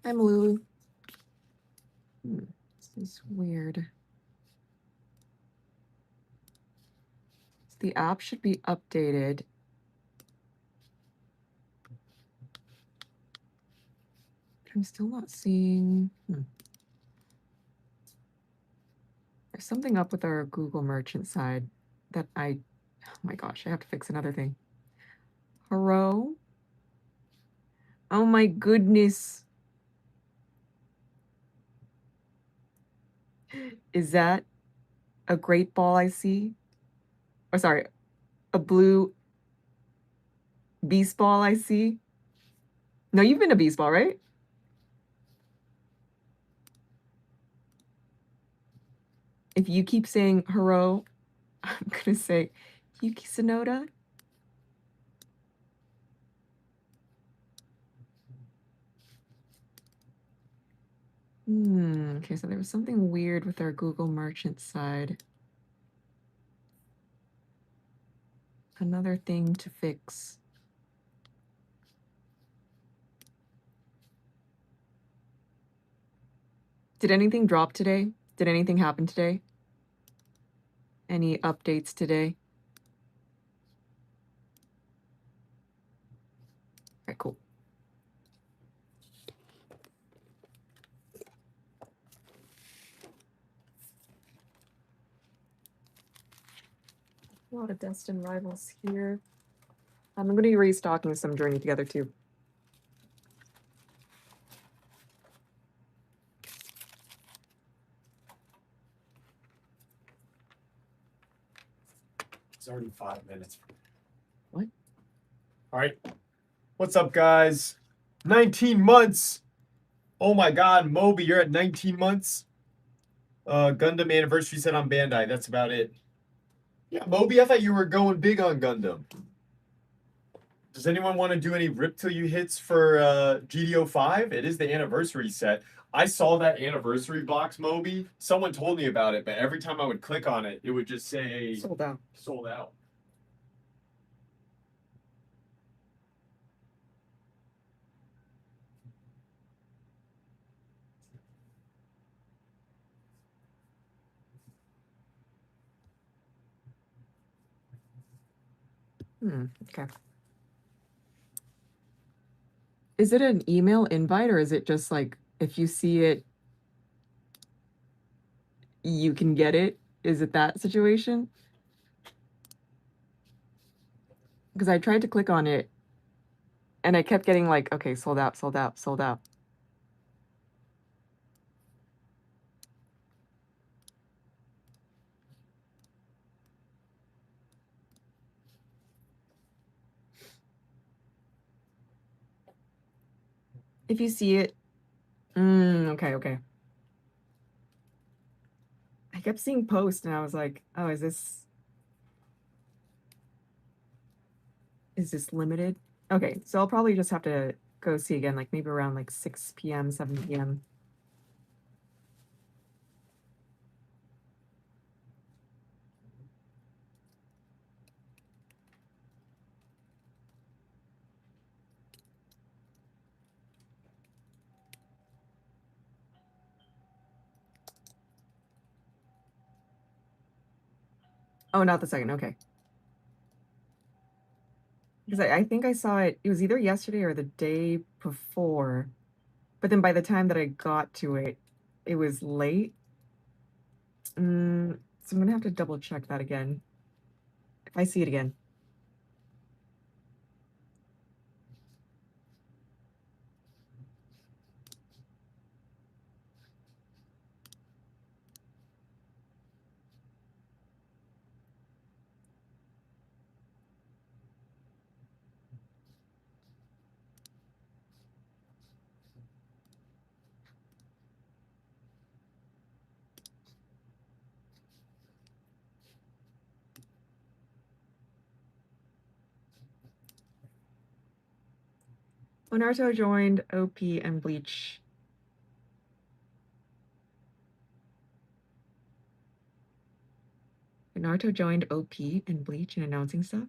I'm Lulu. This is weird. The app should be updated. I'm still not seeing. There's something up with our Google Merchant side that oh my gosh, I have to fix another thing. Hello? Oh my goodness. Is that a great ball I see? Or sorry, a blue beast ball I see? No, you've been a beast ball, right? If you keep saying hero, I'm gonna say Yuki Sonoda. Okay, so there was something weird with our Google Merchant side. Another thing to fix. Did anything drop today? Did anything happen today? Any updates today? All right, cool. A lot of Destin rivals here. I'm going to be restocking some Journey Together too. It's already 5 minutes. What? All right. What's up, guys? 19 months. Oh my God, Moby, you're at 19 months. Gundam anniversary set on Bandai. That's about it. Yeah, Moby, I thought you were going big on Gundam. Does anyone want to do any Rip Till You hits for GDO 5? It is the anniversary set. I saw that anniversary box, Moby. Someone told me about it, but every time I would click on it, it would just say Sold out. Sold out. Okay. Is it an email invite or is it just like if you see it, you can get it? Is it that situation? Because I tried to click on it and I kept getting like, okay, sold out, sold out, sold out. If you see it, okay, okay. I kept seeing posts and I was like, oh, is this limited? Okay, so I'll probably just have to go see again, like maybe around like 6 p.m., 7 p.m. Oh, not the second, okay. Because I think I saw it, it was either yesterday or the day before. But then by the time that I got to it, it was late. So I'm gonna have to double check that again. If I see it again. Oh, Naruto joined OP and Bleach. Naruto joined OP and Bleach and announcing stuff.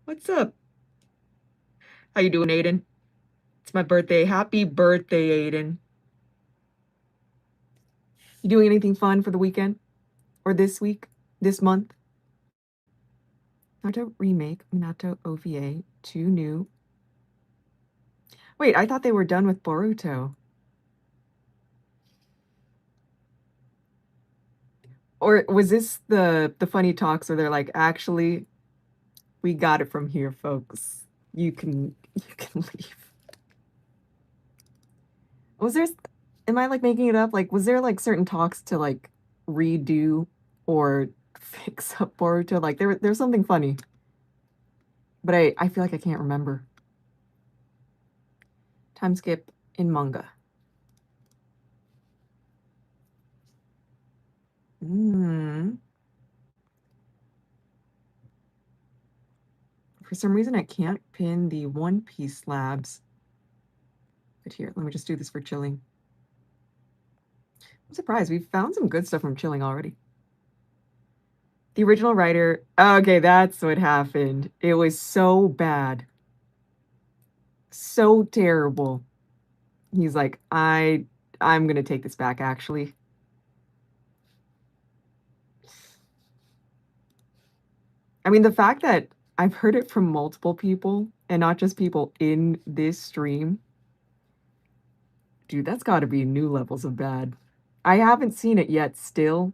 What's up? How you doing, Aiden? It's my birthday. Happy birthday, Aiden. You doing anything fun for the weekend? Or this week? This month? Naruto Remake, Minato OVA, 2 new. Wait, I thought they were done with Boruto. Or was this the funny talks where they're like, actually, we got it from here, folks. You can leave. Was there, am I like making it up? Like, was there like certain talks to like redo or fix up Boruto? Like there's something funny. But I feel like I can't remember. Time skip in manga. For some reason, I can't pin the One Piece slabs. But here, let me just do this for chilling. I'm surprised. We've found some good stuff from chilling already. The original writer. Okay, that's what happened. It was so bad. So terrible. He's like, I'm gonna take this back, actually. I mean, the fact that I've heard it from multiple people and not just people in this stream, dude, that's got to be new levels of bad. I haven't seen it yet still,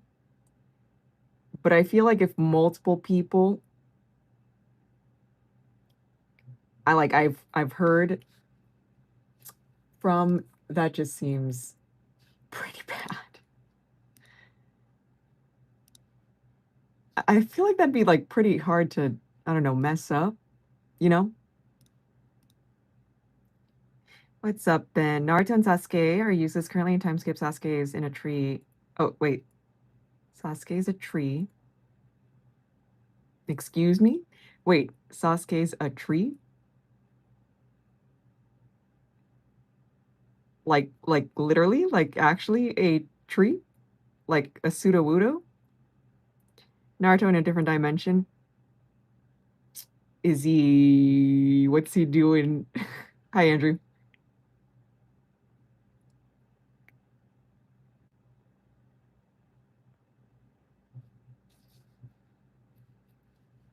but I feel like if multiple people I've heard from, that just seems pretty bad. I feel like that'd be like pretty hard to, I don't know, mess up, you know? What's up, Ben? Naruto and Sasuke are useless currently in time skip. Sasuke is in a tree. Oh, wait. Sasuke is a tree. Excuse me? Wait, Sasuke's a tree? Like literally? Like actually a tree? Like a pseudo-wudo? Naruto in a different dimension? Is he... What's he doing? Hi, Andrew.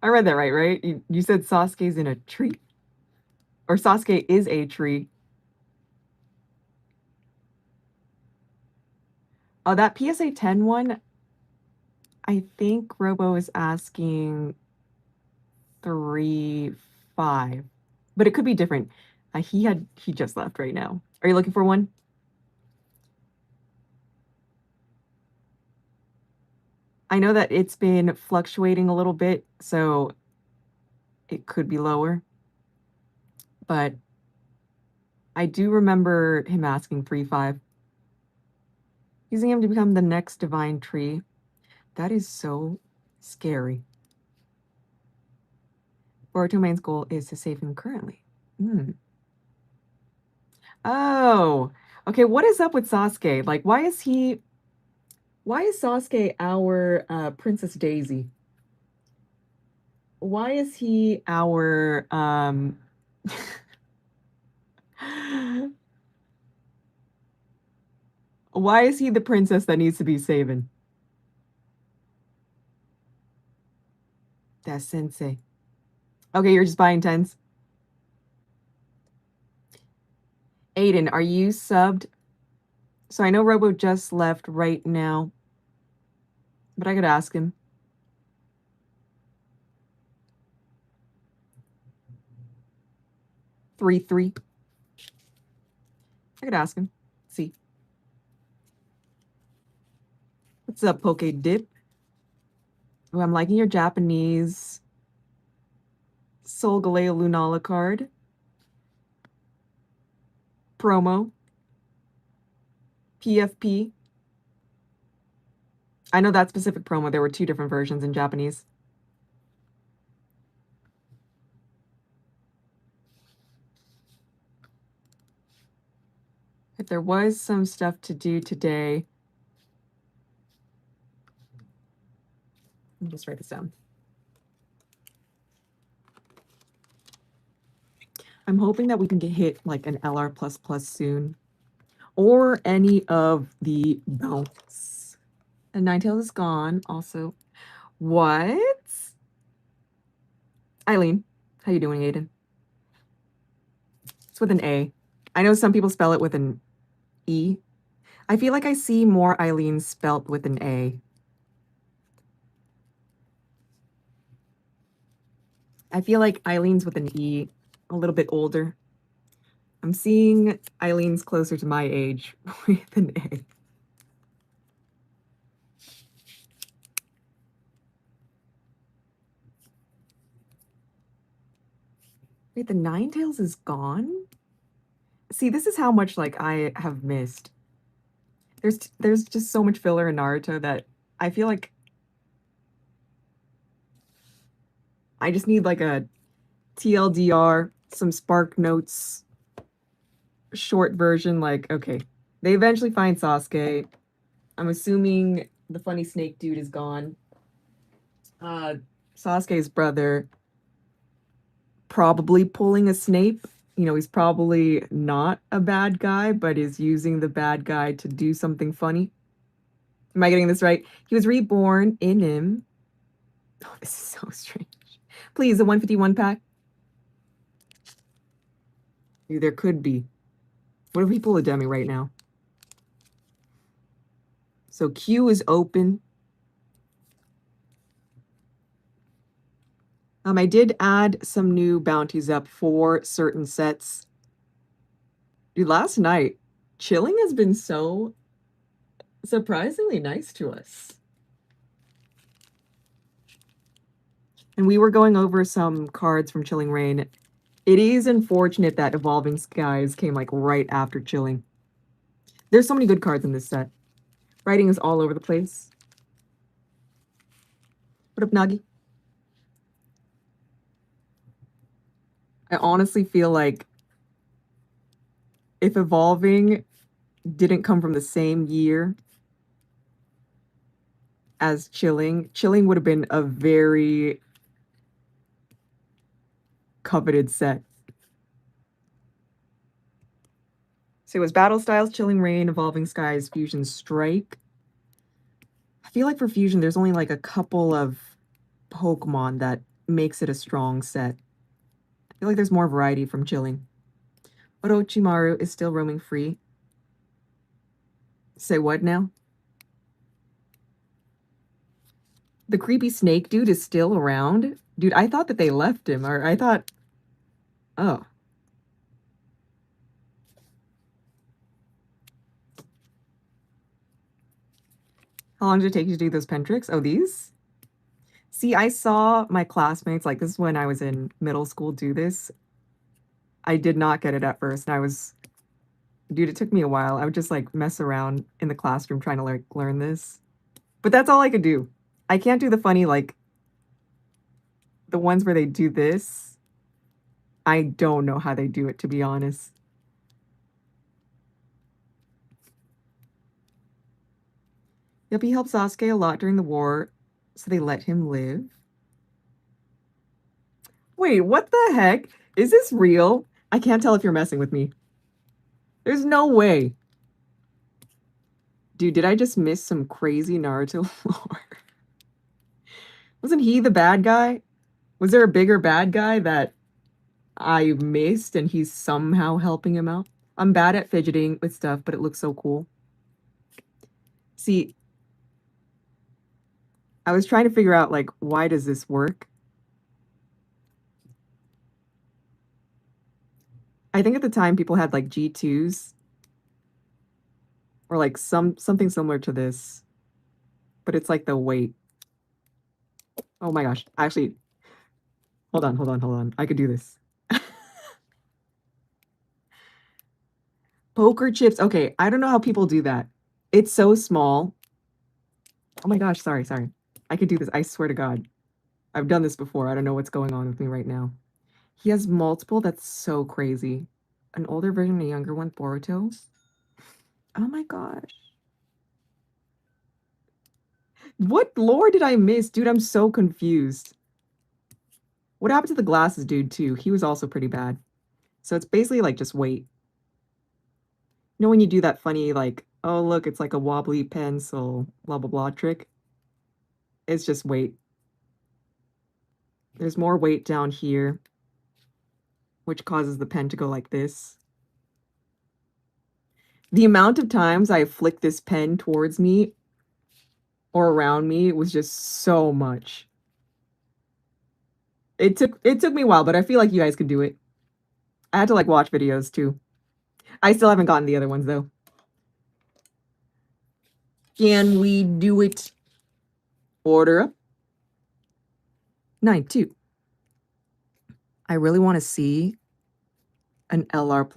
I read that right? You said Sasuke's in a tree? Or Sasuke is a tree. Oh, that PSA 10 one, I think Robo is asking 3-5. But it could be different. He just left right now. Are you looking for one? I know that it's been fluctuating a little bit, so it could be lower. But I do remember him asking 3-5. Using him to become the next divine tree. That is so scary. Boruto main's goal is to save him currently. Oh, okay. What is up with Sasuke? Like, why is Sasuke our Princess Daisy? Why is he our why is he the princess that needs to be saving? That's sensei. Okay, you're just buying tens. Aiden, are you subbed? So I know Robo just left right now, but I could ask him. 3-3. I could ask him. See. What's up, Poke Dip? Oh, I'm liking your Japanese Sol Galeo Lunala card. Promo. PFP. I know that specific promo. There were 2 different versions in Japanese. If there was some stuff to do today, let me just write this down. I'm hoping that we can get hit like an LR++ soon. Or any of the bounce. And Ninetales is gone also. What? Eileen. How you doing, Aiden? It's with an A. I know some people spell it with an E. I feel like I see more Eileen spelt with an A. I feel like Eileen's with an E, a little bit older. I'm seeing Eileen's closer to my age with an A. Wait, the Ninetales is gone? See, this is how much like I have missed. There's just so much filler in Naruto that I feel like I just need like a TLDR, some Spark Notes, short version. Like, okay, they eventually find Sasuke. I'm assuming the funny snake dude is gone. Sasuke's brother probably pulling a Snape. You know, he's probably not a bad guy, but is using the bad guy to do something funny. Am I getting this right? He was reborn in him. Oh, this is so strange. Please, a 151 pack. There could be. What if we pull a Demi right now? So Q is open. I did add some new bounties up for certain sets. Dude, last night, Chilling has been so surprisingly nice to us. And we were going over some cards from Chilling Reign. It is unfortunate that Evolving Skies came like right after Chilling. There's so many good cards in this set. Writing is all over the place. What up, Nagi? I honestly feel like if Evolving didn't come from the same year as Chilling, Chilling would have been a very coveted set. So it was Battle Styles, Chilling Reign, Evolving Skies, Fusion Strike. I feel like for Fusion, there's only like a couple of Pokemon that makes it a strong set. I feel like there's more variety from Chilling. Orochimaru is still roaming free. Say what now? The creepy snake dude is still around? Dude, I thought that they left him, or I thought... Oh. How long did it take you to do those pen tricks? Oh, these? See, I saw my classmates, like this is when I was in middle school, do this. I did not get it at first, and I was... Dude, it took me a while. I would just like mess around in the classroom trying to like learn this. But that's all I could do. I can't do the funny, like, the ones where they do this. I don't know how they do it, to be honest. Yep, he helped Sasuke a lot during the war, so they let him live. Wait, what the heck? Is this real? I can't tell if you're messing with me. There's no way. Dude, did I just miss some crazy Naruto lore? Wasn't he the bad guy? Was there a bigger bad guy that I missed and he's somehow helping him out? I'm bad at fidgeting with stuff, but it looks so cool. See, I was trying to figure out, like, why does this work? I think at the time people had, like, G2s. Or, like, something similar to this. But it's, like, the weight. Oh my gosh. Actually, hold on. I could do this. Poker chips. Okay, I don't know how people do that. It's so small. Oh my gosh, sorry. I could do this. I swear to God. I've done this before. I don't know what's going on with me right now. He has multiple. That's so crazy. An older version and a younger one, Boruto. Oh my gosh. What lore did I miss? Dude, I'm so confused. What happened to the glasses dude, too? He was also pretty bad. So it's basically like just weight. You know when you do that funny like, oh look, it's like a wobbly pencil, blah blah blah trick? It's just weight. There's more weight down here, which causes the pen to go like this. The amount of times I flicked this pen towards me or around me was just so much. It took me a while, but I feel like you guys could do it. I had to like watch videos too. I still haven't gotten the other ones though. Can we do it? Order up. 9-2. I really want to see an LR++.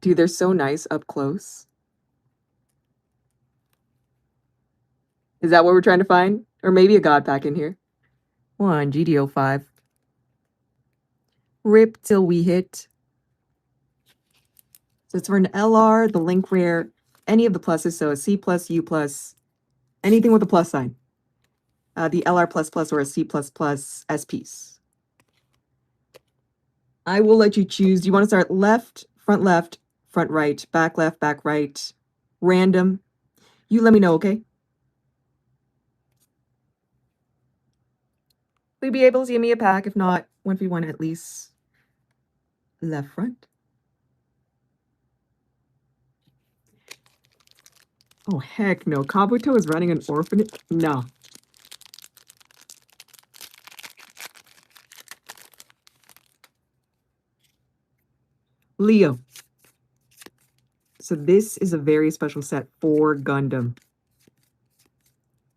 Dude, they're so nice up close. Is that what we're trying to find? Or maybe a god pack in here. 1, GDO5. Rip till we hit. So it's for an LR, the link rare, any of the pluses. So a C+, U+, anything with a plus sign. The LR++ or a C++ S piece. I will let you choose. Do you want to start left, front right, back left, back right, random? You let me know, okay? We'd be able to give me a pack. If not, 1v1 at least. Left front. Oh, heck no. Kabuto is running an orphanage? No. Leo. So this is a very special set for Gundam.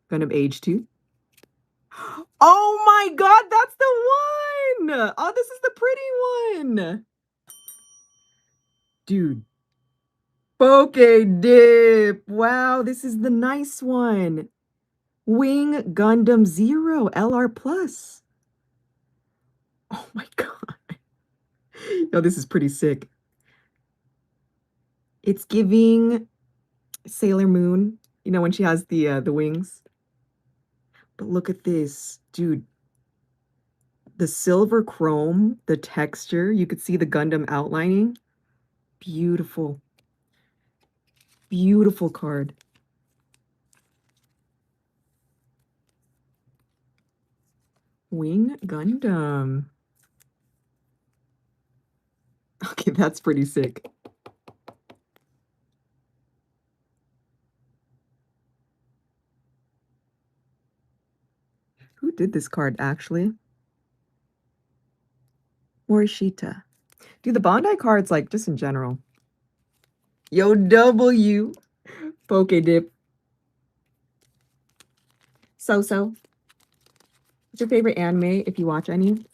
Gundam Age 2. Oh my god, that's the one! Oh, this is the pretty one! Dude. Poke Dip. Wow, this is the nice one. Wing Gundam Zero LR Plus. Oh my god. Yo, this is pretty sick. It's giving Sailor Moon, you know, when she has the wings. But look at this, dude. The silver chrome, the texture, you could see the Gundam outlining. Beautiful. Beautiful card. Wing Gundam. Okay, that's pretty sick. Who did this card, actually? Morishita. Dude, the Bandai cards, like, just in general. Yo, W. Poke Dip. So. What's your favorite anime, if you watch any?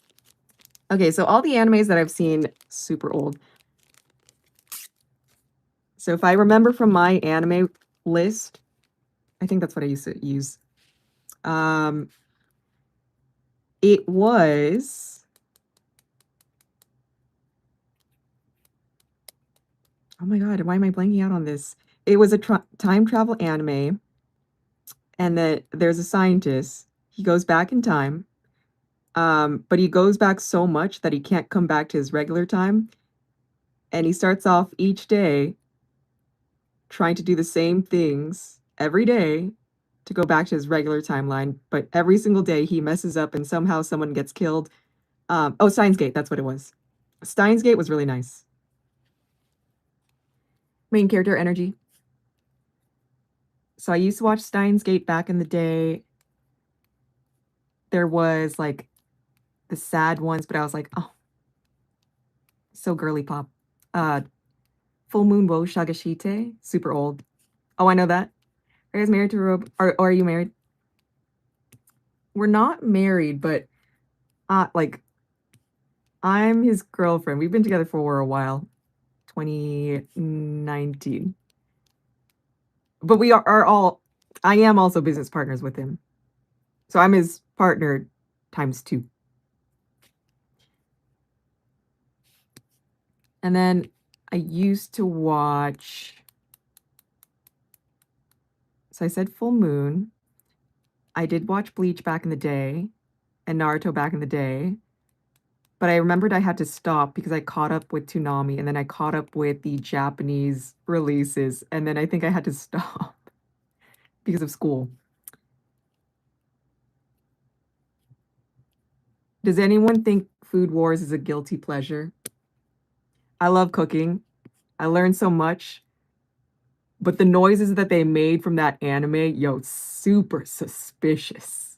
Okay, so all the animes that I've seen, super old. So if I remember from my anime list, I think that's what I used to use. It was... Oh my god, why am I blanking out on this? It was a time travel anime, and there's a scientist. He goes back in time, but he goes back so much that he can't come back to his regular time. And he starts off each day trying to do the same things every day to go back to his regular timeline. But every single day he messes up and somehow someone gets killed. Oh, Steins Gate, that's what it was. Steins Gate was really nice. Main character energy. So I used to watch Steins Gate back in the day. There was like the sad ones, but I was like, oh, so girly pop. Full Moon Wo Shagashite, super old. Oh, I know that. Are you guys married to Rob? Or are you married? We're not married, but like I'm his girlfriend. We've been together for a while. 2019. But we are all, I am also business partners with him. So I'm his partner times 2. And then I used to watch, so I said Full Moon. I did watch Bleach back in the day and Naruto back in the day. But I remembered I had to stop because I caught up with Toonami and then I caught up with the Japanese releases and then I think I had to stop because of school. Does anyone think Food Wars is a guilty pleasure? I love cooking. I learned so much. But the noises that they made from that anime, yo, super suspicious.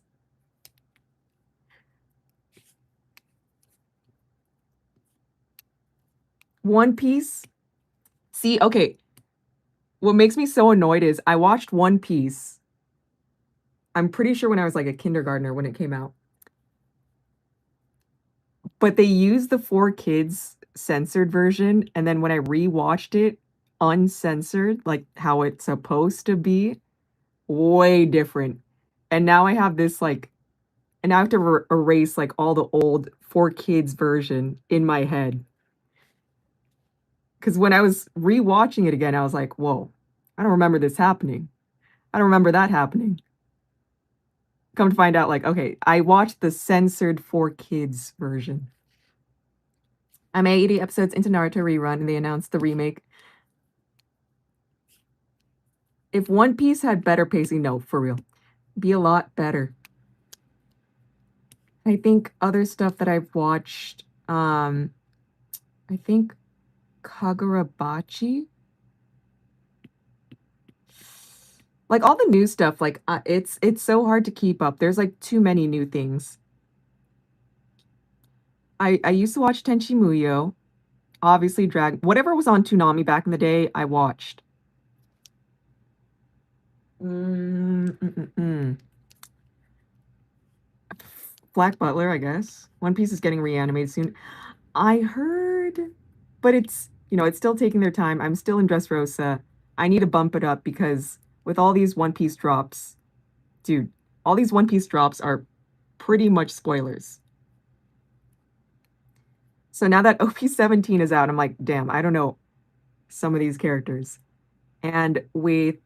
One Piece. See, okay. What makes me so annoyed is I watched One Piece. I'm pretty sure when I was like a kindergartner when it came out. But they used the 4Kids censored version, and then when I rewatched it uncensored, like how it's supposed to be, way different. And now I have this like, and I have to erase like all the old 4Kids version in my head. Because when I was rewatching it again, I was like, whoa, I don't remember this happening. I don't remember that happening. Come to find out, like, okay, I watched the censored 4Kids version. I'm 80 episodes into Naruto rerun and they announced the remake. If One Piece had better pacing, no, for real, be a lot better. I think other stuff that I've watched, I think Kagurabachi. Like all the new stuff, like it's so hard to keep up. There's like too many new things. I used to watch Tenchi Muyo, obviously whatever was on Toonami back in the day, I watched. Black Butler, I guess. One Piece is getting reanimated soon. I heard, but it's, it's still taking their time. I'm still in Dressrosa. I need to bump it up because with all these One Piece drops, dude, all these One Piece drops are pretty much spoilers. So now that OP-17 is out, I'm like, damn, I don't know some of these characters. And with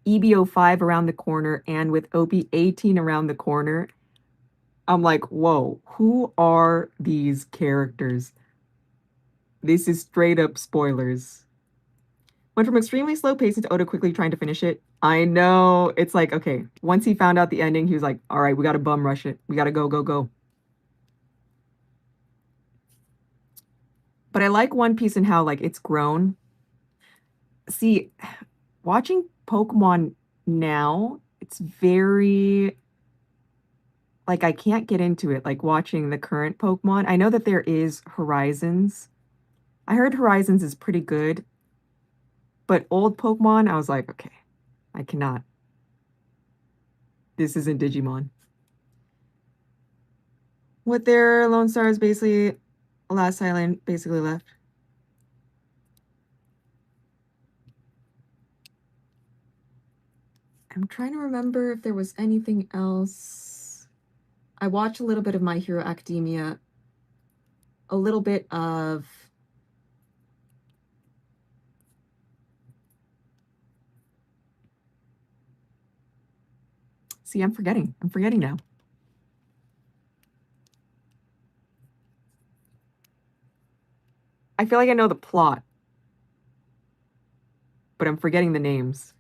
EBO5 around the corner and with OP-18 around the corner, I'm like, whoa, who are these characters? This is straight up spoilers. Went from extremely slow pacing to Oda quickly trying to finish it. I know. It's like, okay, once he found out the ending, he was like, all right, we got to bum rush it. We got to go, go, go. But I like One Piece and how, like, it's grown. See, watching Pokemon now, it's very, like, I can't get into it, like, watching the current Pokemon. I know that there is Horizons. I heard Horizons is pretty good. But old Pokemon, I was like, okay, I cannot. This isn't Digimon. With their Lone Stars basically last island basically left. I'm trying to remember if there was anything else. I watched a little bit of My Hero Academia, a little bit of See, I'm forgetting. I'm forgetting now. I feel like I know the plot, but I'm forgetting the names.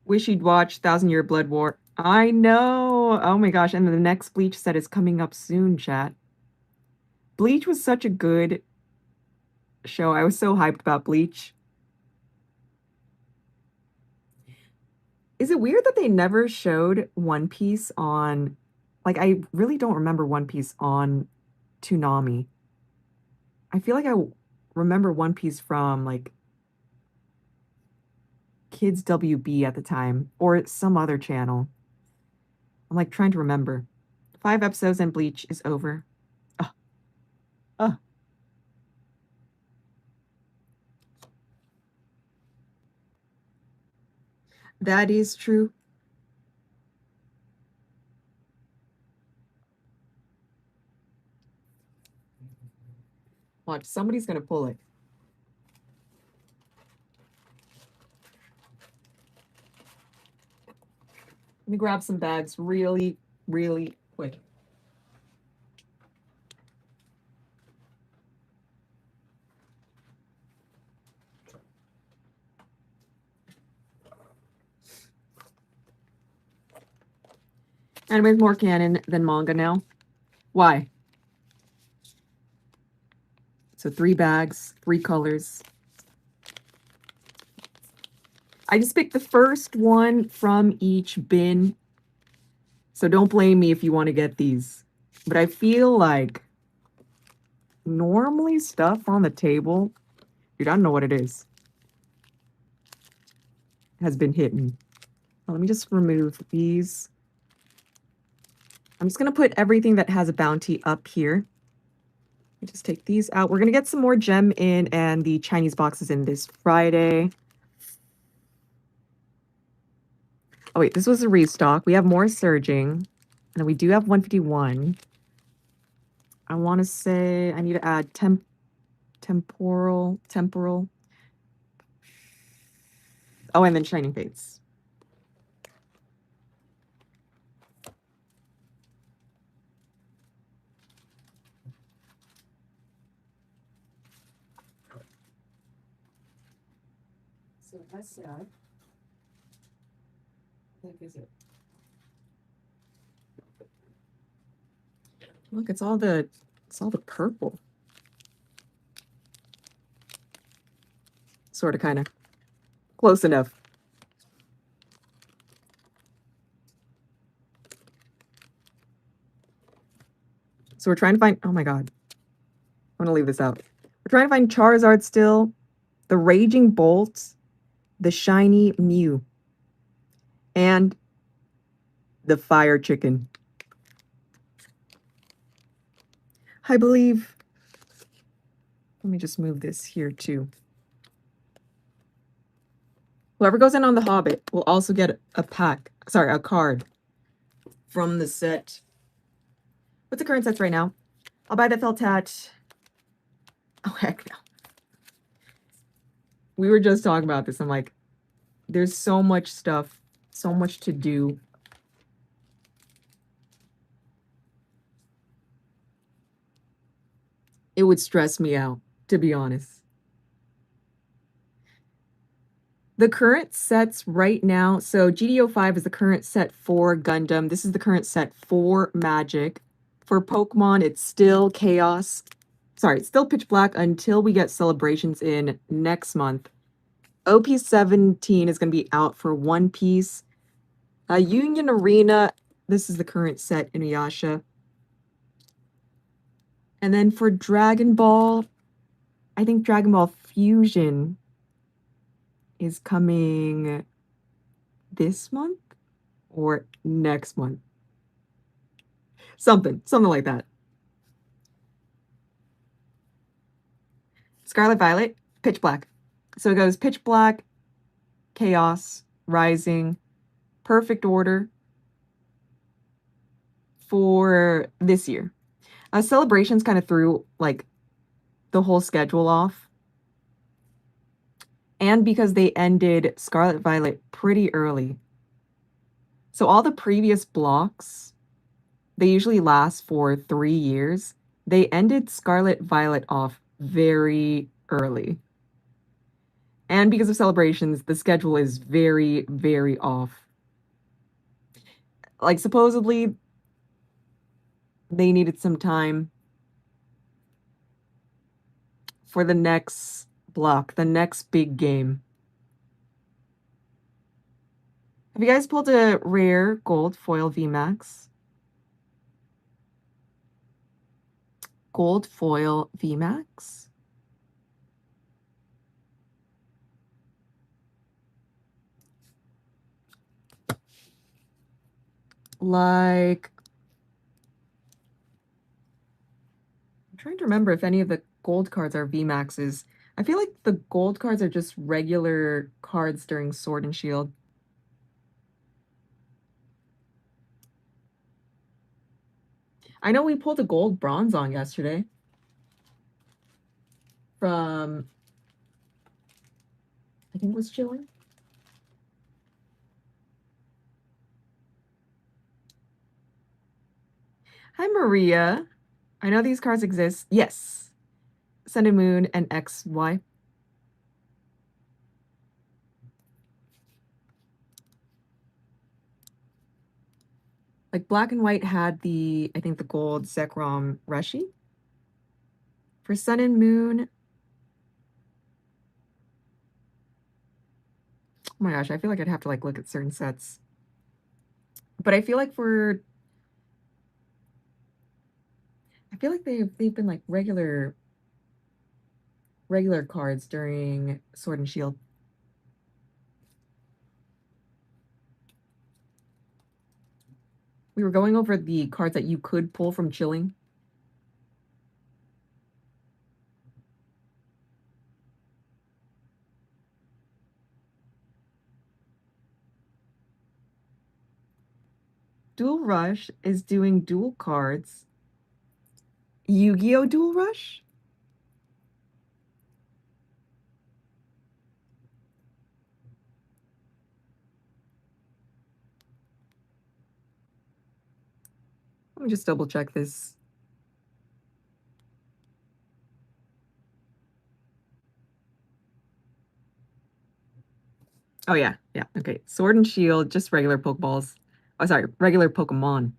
Wish you'd watch Thousand Year Blood War. I know. Oh my gosh. And the next Bleach set is coming up soon, chat. Bleach was such a good show. I was so hyped about Bleach. Is it weird that they never showed One Piece on, like, I really don't remember One Piece on Toonami. I feel like I remember One Piece from, like, Kids WB at the time, or some other channel. I'm, like, trying to remember. 5 episodes and Bleach is over. Ugh. Ugh. That is true. Watch, somebody's gonna pull it. Let me grab some bags really, really quick. Anime's more canon than manga now. Why? So 3 bags, 3 colors. I just picked the first one from each bin. So don't blame me if you want to get these. But I feel like normally stuff on the table, dude, I don't know what it is, has been hidden. Let me just remove these. I'm just going to put everything that has a bounty up here. Let me just take these out. We're going to get some more gem in and the Chinese boxes in this Friday. Oh, wait, this was a restock. We have more surging. And then we do have 151. I want to say I need to add temporal. Oh, and then shining fates. So that's that. What is it? Look, it's all the purple. Sort of, kind of. Close enough. So we're trying to find, oh my god. I'm gonna leave this out. We're trying to find Charizard still, the Raging Bolt, the Shiny Mew, and the Fire Chicken. I believe, let me just move this here too. Whoever goes in on the Hobbit will also get a card from the set. What's the current sets right now? I'll buy the Feltat. Oh, heck no. We were just talking about this. I'm like, there's so much stuff, so much to do. It would stress me out, to be honest. The current sets right now, so GDO5 is the current set for Gundam. This is the current set for Magic. For Pokemon, it's still Chaos. Sorry, it's still Pitch Black until we get Celebrations in next month. OP17 is going to be out for One Piece. Union Arena, this is the current set in Inuyasha. And then for Dragon Ball, I think Dragon Ball Fusion is coming this month or next month. Something like that. Scarlet Violet, Pitch Black. So it goes Pitch Black, Chaos, Rising, Perfect Order for this year. Celebrations kind of threw like the whole schedule off. And because they ended Scarlet Violet pretty early. So all the previous blocks, they usually last for 3 years. They ended Scarlet Violet off very early. And because of Celebrations, the schedule is very, very off. Like, supposedly, they needed some time for the next block, the next big game. Have you guys pulled a rare gold foil VMAX? Gold foil VMAX? Like, I'm trying to remember if any of the gold cards are VMAXs. I feel like the gold cards are just regular cards during Sword and Shield. I know we pulled a gold bronze on yesterday from, I think it was Chilling. Hi, Maria. I know these cards exist. Yes. Sun and Moon and XY. Like black and white had the, I think the gold Zekrom Reshi. For Sun and Moon, oh my gosh, I feel like I'd have to like look at certain sets. But I feel like I feel like they've been like regular cards during Sword and Shield. We were going over the cards that you could pull from chilling. Dual Rush is doing dual cards. Yu-Gi-Oh! Dual Rush? Let me just double check this. Oh yeah, yeah, okay. Sword and Shield, just regular Pokeballs. Oh, sorry, regular Pokemon.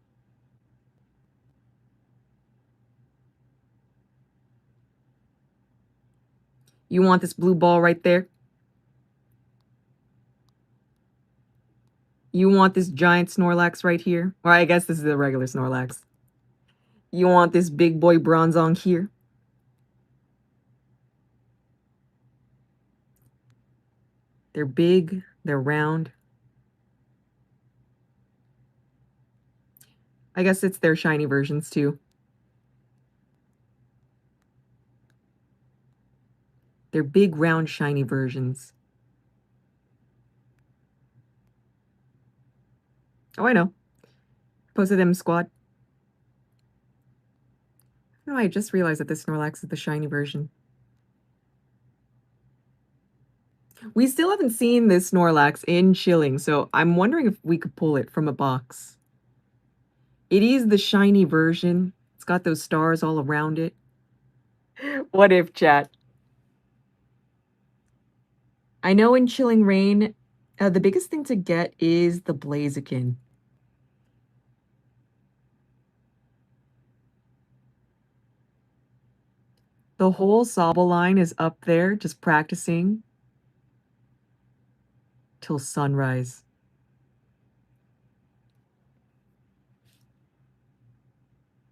You want this blue ball right there? You want this giant Snorlax right here? Or I guess this is a regular Snorlax. You want this big boy Bronzong here? They're big, they're round. I guess it's their shiny versions too. They're big, round, shiny versions. Oh, I know. Posted them squad. No, I just realized that this Snorlax is the shiny version. We still haven't seen this Snorlax in chilling, so I'm wondering if we could pull it from a box. It is the shiny version. It's got those stars all around it. What if, chat? I know in Chilling Reign, the biggest thing to get is the Blaziken. The whole Sobble line is up there, just practicing till sunrise.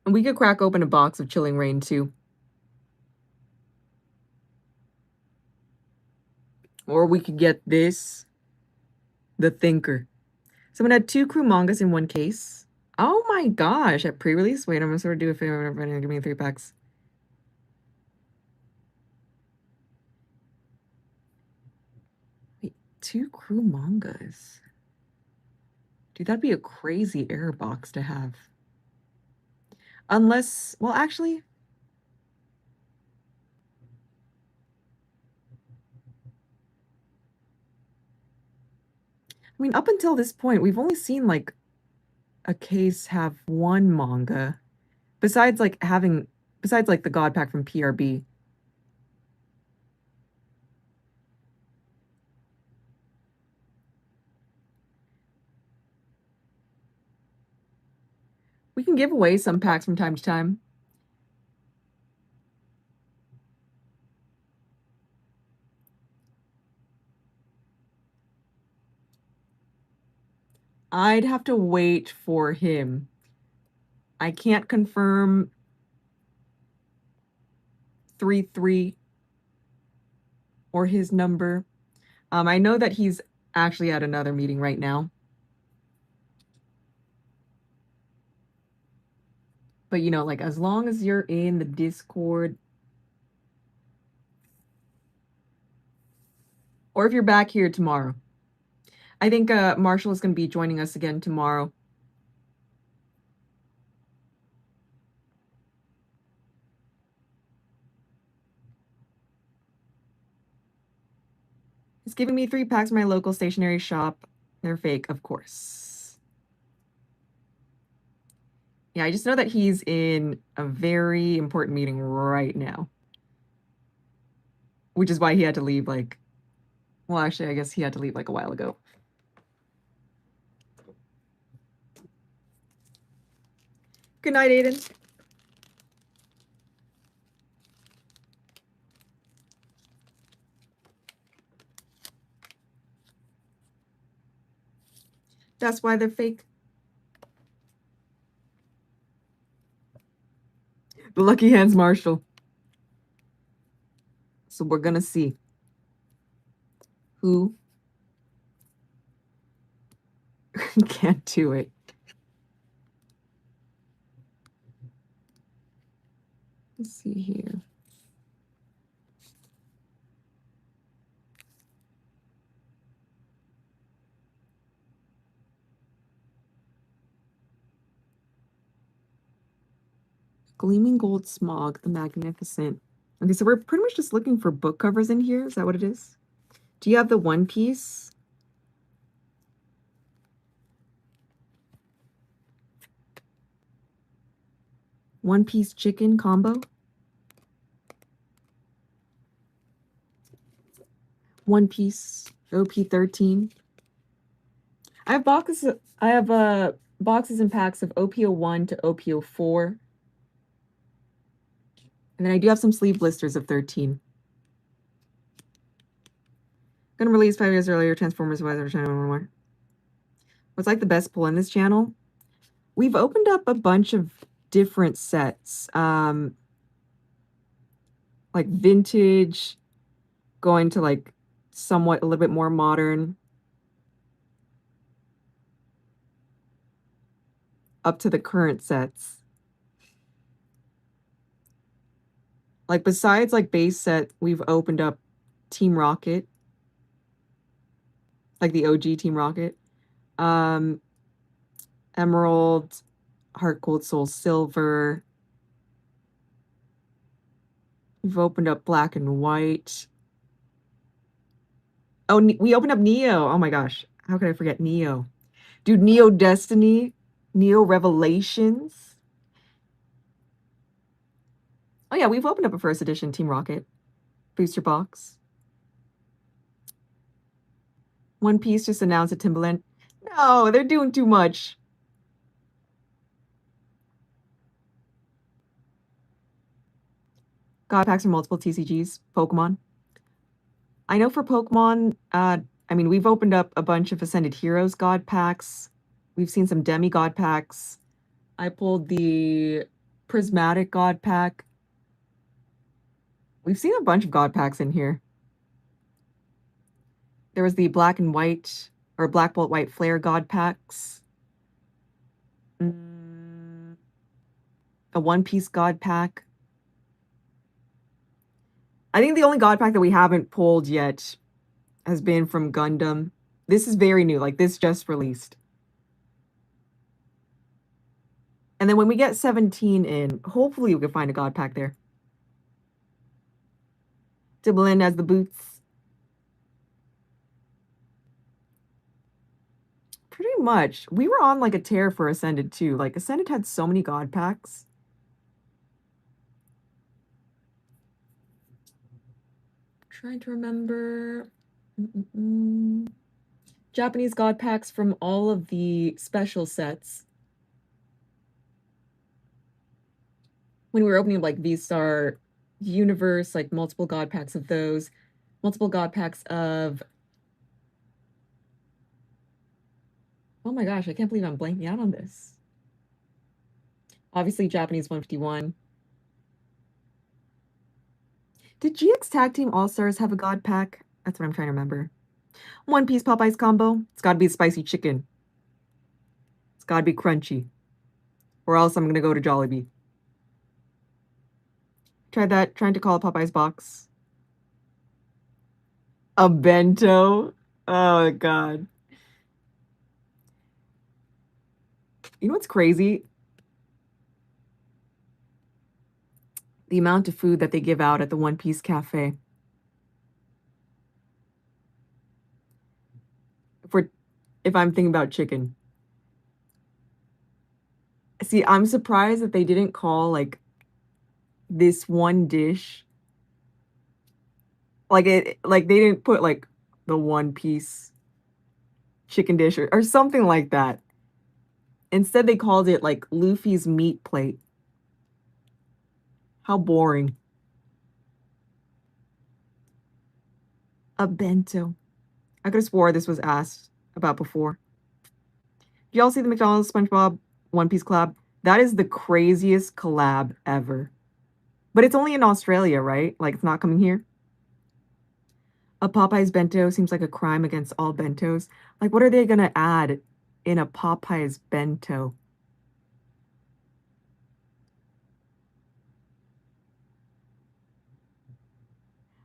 And we could crack open a box of Chilling Reign too. Or we could get this, the Thinker. Someone had 2 crew mangas in one case. Oh my gosh, at pre-release? Wait, I'm gonna sort of do a favor and give me 3 packs. Wait, 2 crew mangas. Dude, that'd be a crazy error box to have. Unless, well, actually, I mean, up until this point, we've only seen like a case have 1 manga. Besides like the God Pack from PRB. We can give away some packs from time to time. I'd have to wait for him. I can't confirm 33 or his number. I know that he's actually at another meeting right now. But you know, like as long as you're in the Discord, or if you're back here tomorrow. I think Marshall is going to be joining us again tomorrow. He's giving me 3 packs from my local stationery shop. They're fake, of course. Yeah, I just know that he's in a very important meeting right now. Which is why he had to leave like, well, actually, I guess he had to leave like a while ago. Good night, Aiden. That's why they're fake. The Lucky Hands Marshall. So we're gonna see who can't do it. Let's see here. Gleaming Gold Smog, the Magnificent. Okay, so we're pretty much just looking for book covers in here. Is that what it is? Do you have the One Piece? One Piece chicken combo? One Piece OP13. I have boxes. I have boxes and packs of OP01 to OP04. And then I do have some sleeve blisters of 13. Gonna release 5 years earlier, Transformers Weather Channel more. What's like the best pull in this channel? We've opened up a bunch of different sets. Like vintage, going to like somewhat a little bit more modern, up to the current sets. Like besides like base set, we've opened up Team Rocket, like the OG Team Rocket, Emerald, Heart Gold, Soul Silver. We've opened up Black and White. Oh, we opened up Neo. Oh my gosh, how could I forget Neo? Dude, Neo Destiny, Neo Revelations. Oh yeah, we've opened up a first edition Team Rocket booster box. One Piece just announced at Timbaland. No, they're doing too much. God packs for multiple TCGs. Pokemon. I know for Pokemon, I mean, we've opened up a bunch of Ascended Heroes God packs. We've seen some Demigod packs. I pulled the Prismatic God pack. We've seen a bunch of God packs in here. There was the Black and White, or Black Bolt White Flare God packs. A One Piece God pack. I think the only God pack that we haven't pulled yet has been from Gundam. This is very new, like this just released. And then when we get 17 in, hopefully we can find a God pack there. Timbaland has the boots. Pretty much. We were on like a tear for Ascended too. Like Ascended had so many God packs. Trying to remember. Japanese God packs from all of the special sets. When we were opening like V-Star Universe, like multiple God packs of those. Multiple God packs of... Oh my gosh, I can't believe I'm blanking out on this. Obviously, Japanese 151. Did GX Tag Team All-Stars have a God pack? That's what I'm trying to remember. One Piece Popeyes combo. It's got to be spicy chicken. It's got to be crunchy. Or else I'm going to go to Jollibee. Tried that, trying to call a Popeyes box. A bento? Oh, God. You know what's crazy? The amount of food that they give out at the One Piece Cafe. If I'm thinking about chicken. See, I'm surprised that they didn't call like this one dish. Like they didn't put like the One Piece chicken dish or something like that. Instead, they called it like Luffy's meat plate. How boring. A bento. I could have swore this was asked about before. Did y'all see the McDonald's SpongeBob One Piece collab? That is the craziest collab ever. But it's only in Australia, right? Like, it's not coming here. A Popeye's bento seems like a crime against all bentos. Like, what are they gonna add in a Popeye's bento?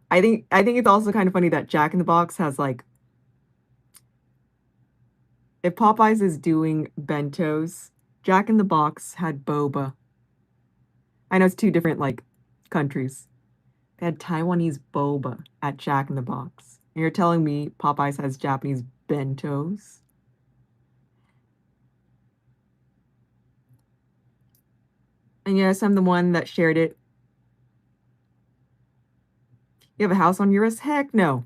I think it's also kind of funny that Jack in the Box has like, if Popeyes is doing bentos, Jack in the Box had boba. I know it's two different like countries. They had Taiwanese boba at Jack in the Box. And you're telling me Popeyes has Japanese bentos? And yes, I'm the one that shared it. You have a house on Eurus? Heck no.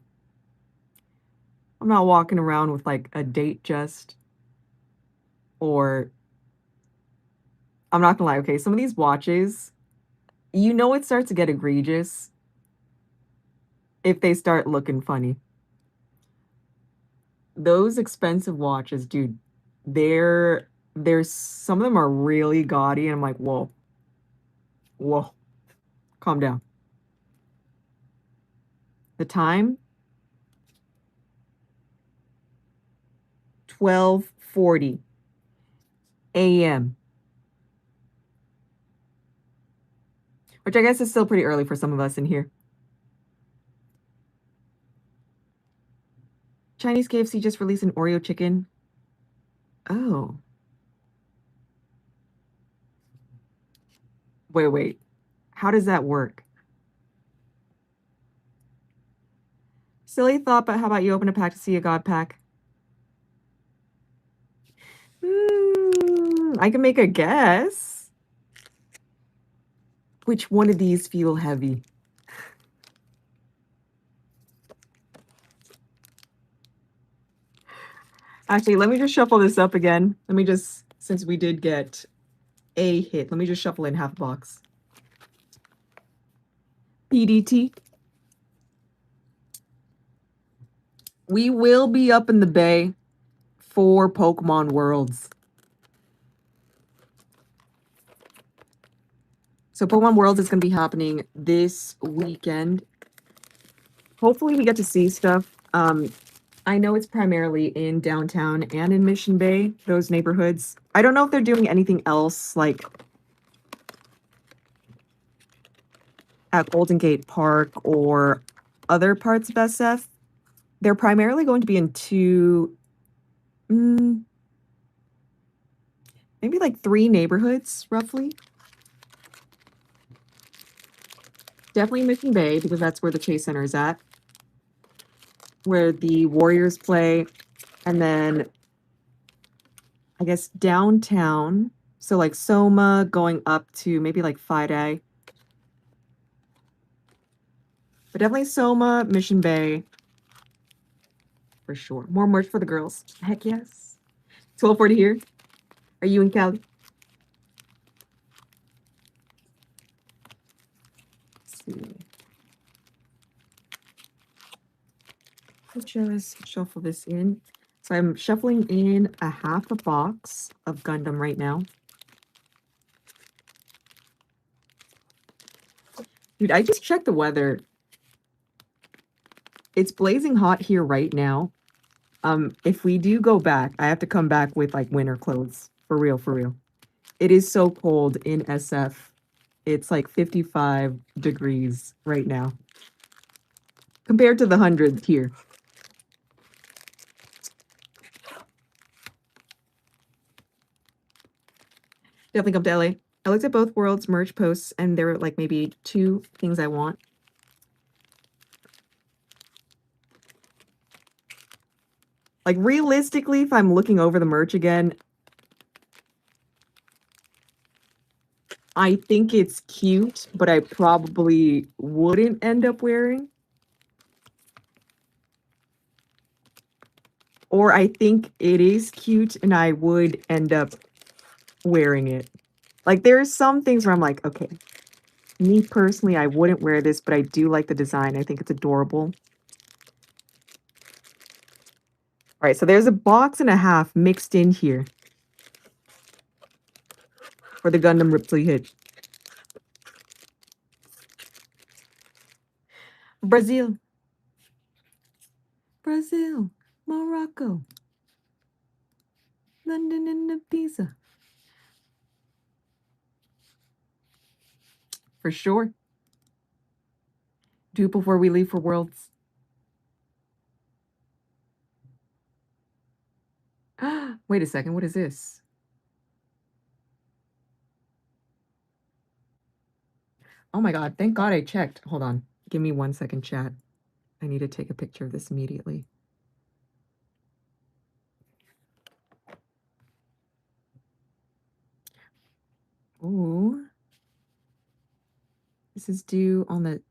I'm not walking around with like a date just. Or I'm not gonna lie, okay, some of these watches, you know it starts to get egregious if they start looking funny. Those expensive watches, dude, there's some of them are really gaudy, and I'm like, whoa. Whoa. Calm down. The time? 12:40 a.m. Which I guess is still pretty early for some of us in here. Chinese KFC just released an Oreo chicken. Oh. Wait. How does that work? Silly thought, but how about you open a pack to see a God pack? I can make a guess. Which one of these feel heavy? Actually, let me just shuffle this up again. Let me just, since we did get a hit, let me just shuffle in half a box. PDT. We will be up in the bay for Pokemon Worlds. So Pokemon Worlds is going to be happening this weekend. Hopefully we get to see stuff. I know it's primarily in downtown and in Mission Bay, those neighborhoods. I don't know if they're doing anything else like at Golden Gate Park or other parts of SF. They're primarily going to be in two, maybe like 3 neighborhoods, roughly. Definitely Mission Bay, because that's where the Chase Center is at, where the Warriors play, and then I guess downtown, so like Soma going up to maybe like Friday. But definitely Soma, Mission Bay, for sure. More merch for the girls. Heck yes. 12:40 here. Are you in Cali? Let's see. Let's just shuffle this in. So I'm shuffling in a half a box of Gundam right now. Dude, I just checked the weather. It's blazing hot here right now. If we do go back, I have to come back with like winter clothes. For real, for real. It is so cold in SF. It's like 55 degrees right now. Compared to the hundreds here. Definitely come to LA. I looked at both Worlds merch posts and there were like maybe 2 things I want. Like realistically, if I'm looking over the merch again, I think it's cute, but I probably wouldn't end up wearing. Or I think it is cute and I would end up wearing it. Like, there are some things where I'm like, okay, me personally, I wouldn't wear this, but I do like the design. I think it's adorable. All right, so there's a box and a half mixed in here for the Gundam Ripley hit. Brazil. Brazil. Morocco. London and Ibiza. For sure. Do it before we leave for Worlds. Wait a second, what is this? Oh my god, thank god I checked. Hold on. Give me 1 second, chat. I need to take a picture of this immediately. Ooh. This is due on the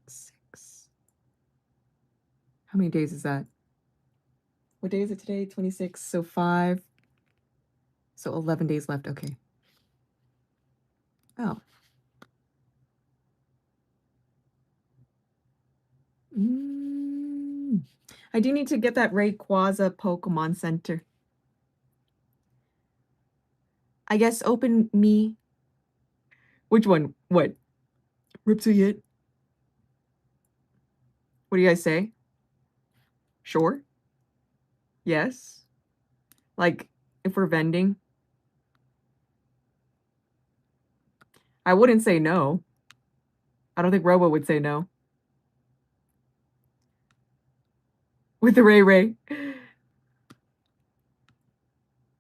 6th. How many days is that? What day is it today? 26. So 5. So 11 days left. Okay. Oh. I do need to get that Rayquaza Pokemon Center. I guess open me. Which one? What? Ripsy What do you guys say? Sure? Yes? Like, if we're vending? I wouldn't say no. I don't think Robo would say no. With the Ray.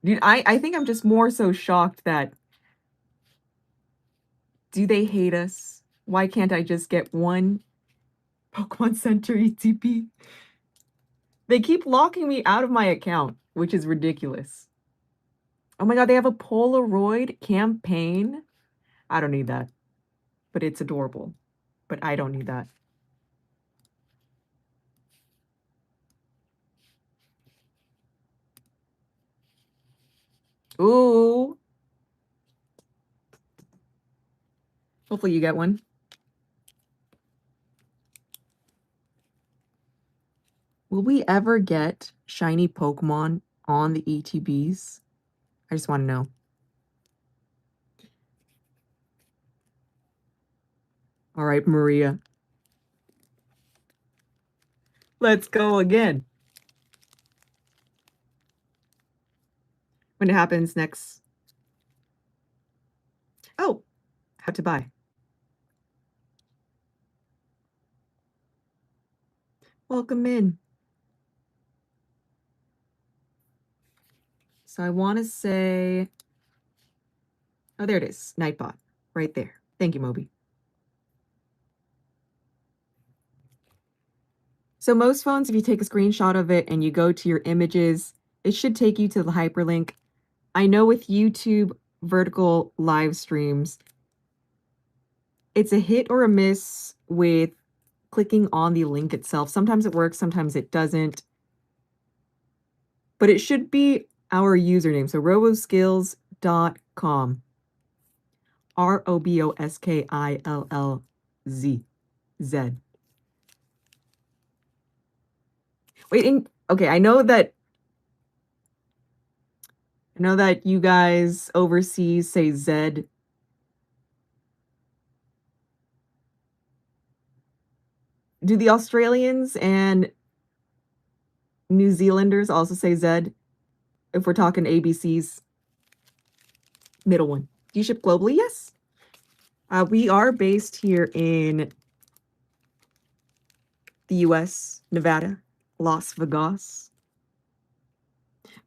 Dude, I think I'm just more so shocked that... Do they hate us? Why can't I just get one Pokemon Center ETP? They keep locking me out of my account, which is ridiculous. Oh my god, they have a Polaroid campaign? I don't need that. But it's adorable. But I don't need that. Ooh. Hopefully you get one. Will we ever get shiny Pokemon on the ETBs? I just want to know. All right, Maria. Let's go again. When it happens next. Oh, how to buy. Welcome in. So I want to say, oh, there it is. Nightbot, right there. Thank you, Moby. So most phones, if you take a screenshot of it and you go to your images, it should take you to the hyperlink. I know with YouTube vertical live streams, it's a hit or a miss with clicking on the link itself. Sometimes it works, sometimes it doesn't. But it should be our username. So roboskills.com. ROBOSKILLZ. Z. Wait, okay, I know that you guys overseas say Z. Do the Australians and New Zealanders also say Z? If we're talking ABCs. Middle one. Do you ship globally? Yes. We are based here in the US, Nevada, Las Vegas.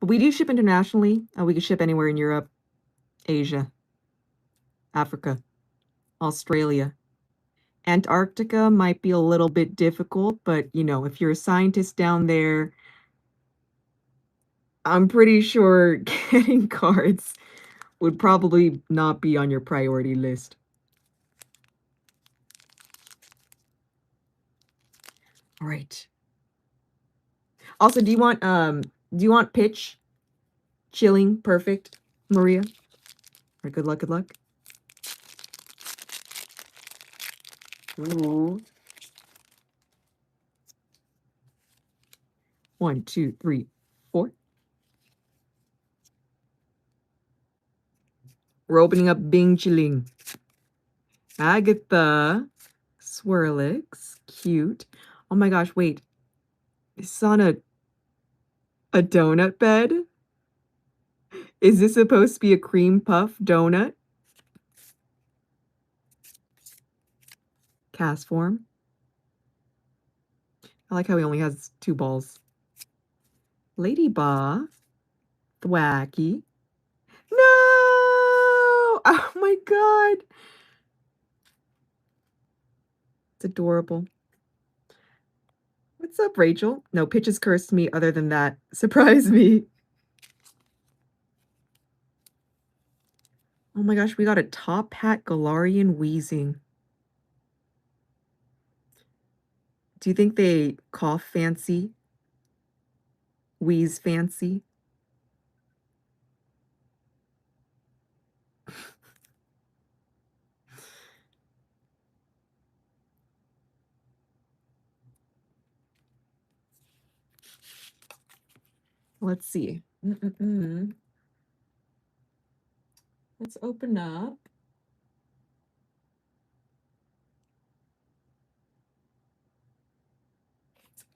But we do ship internationally. We can ship anywhere in Europe, Asia, Africa, Australia. Antarctica might be a little bit difficult, but you know, if you're a scientist down there, I'm pretty sure getting cards would probably not be on your priority list. All right. Also, do you want pitch? Chilling, perfect. Maria. All right, good luck, good luck. Ooh. 1, 2, 3, 4. We're opening up Bing Chiling. Agatha. Swirlix. Cute. Oh my gosh, wait. This is on a donut bed? Is this supposed to be a cream puff donut? Cast form. I like how he only has 2 balls. Lady Ba. Thwacky. No! Oh my god. It's adorable. What's up, Rachel? No, pitches cursed me other than that. Surprise me. Oh my gosh, we got a top hat Galarian wheezing. Do you think they cough fancy? Wheeze fancy? Let's see. Let's open up.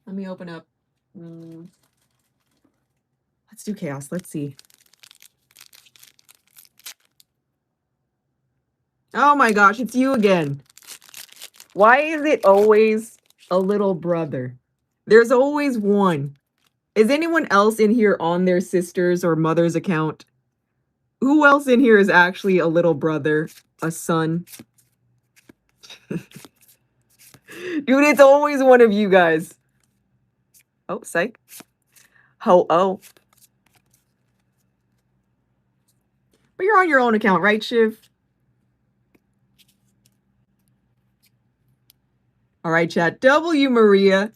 Let me open up. Let's do chaos. Let's see. Oh my gosh, it's you again. Why is it always a little brother? There's always one. Is anyone else in here on their sister's or mother's account? Who else in here is actually a little brother, a son? Dude, it's always one of you guys. Oh, psych. Oh. But you're on your own account, right, Shiv? All right, chat. W, Maria.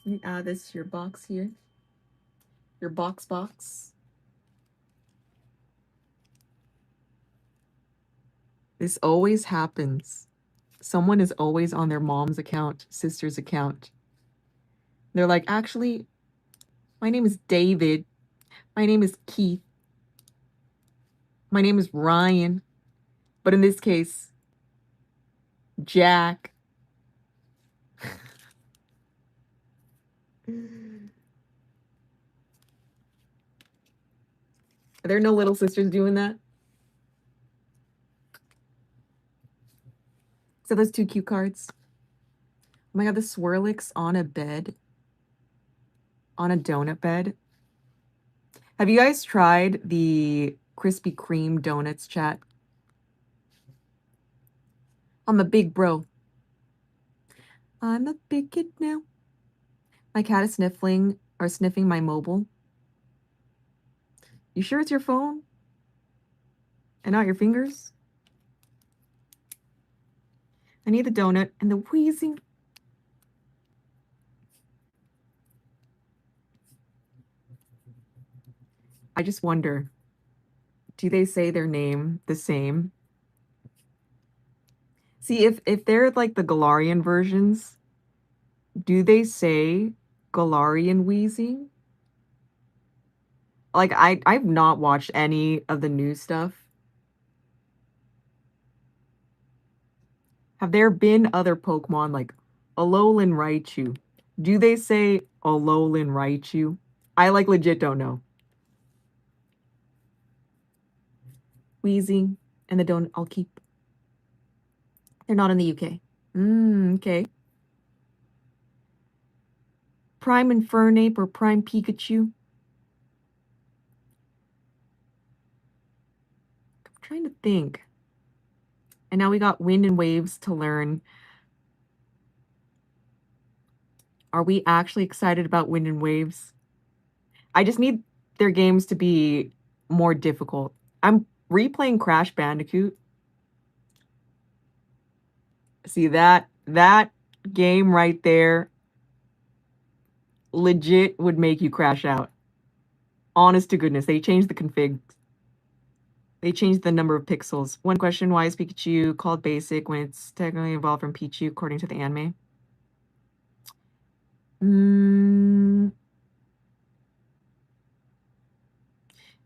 Let me add this to your box here. Your box. This always happens. Someone is always on their mom's account, sister's account. They're like, actually, my name is David. My name is Keith. My name is Ryan. But in this case, Jack. Are there no little sisters doing that? So those 2 cute cards. Oh my god, the Swirlix on a bed. On a donut bed. Have you guys tried the Krispy Kreme donuts, chat? I'm a big bro. I'm a big kid now. My cat is sniffing my mobile. You sure it's your phone? And not your fingers? I need the donut and the wheezing. I just wonder, do they say their name the same? See, if they're like the Galarian versions, do they say Galarian wheezing? Like, I've not watched any of the new stuff. Have there been other Pokemon like Alolan Raichu? Do they say Alolan Raichu? I like legit don't know. Wheezing and the donut I'll keep. They're not in the UK. Okay. Prime Infernape or Prime Pikachu? I'm trying to think. And now we got Wind and Waves to learn. Are we actually excited about Wind and Waves? I just need their games to be more difficult. I'm replaying Crash Bandicoot. See that game right there legit would make you crash out. Honest to goodness, they changed the config. They changed the number of pixels. One question, why is Pikachu called basic when it's technically evolved from Pichu according to the anime?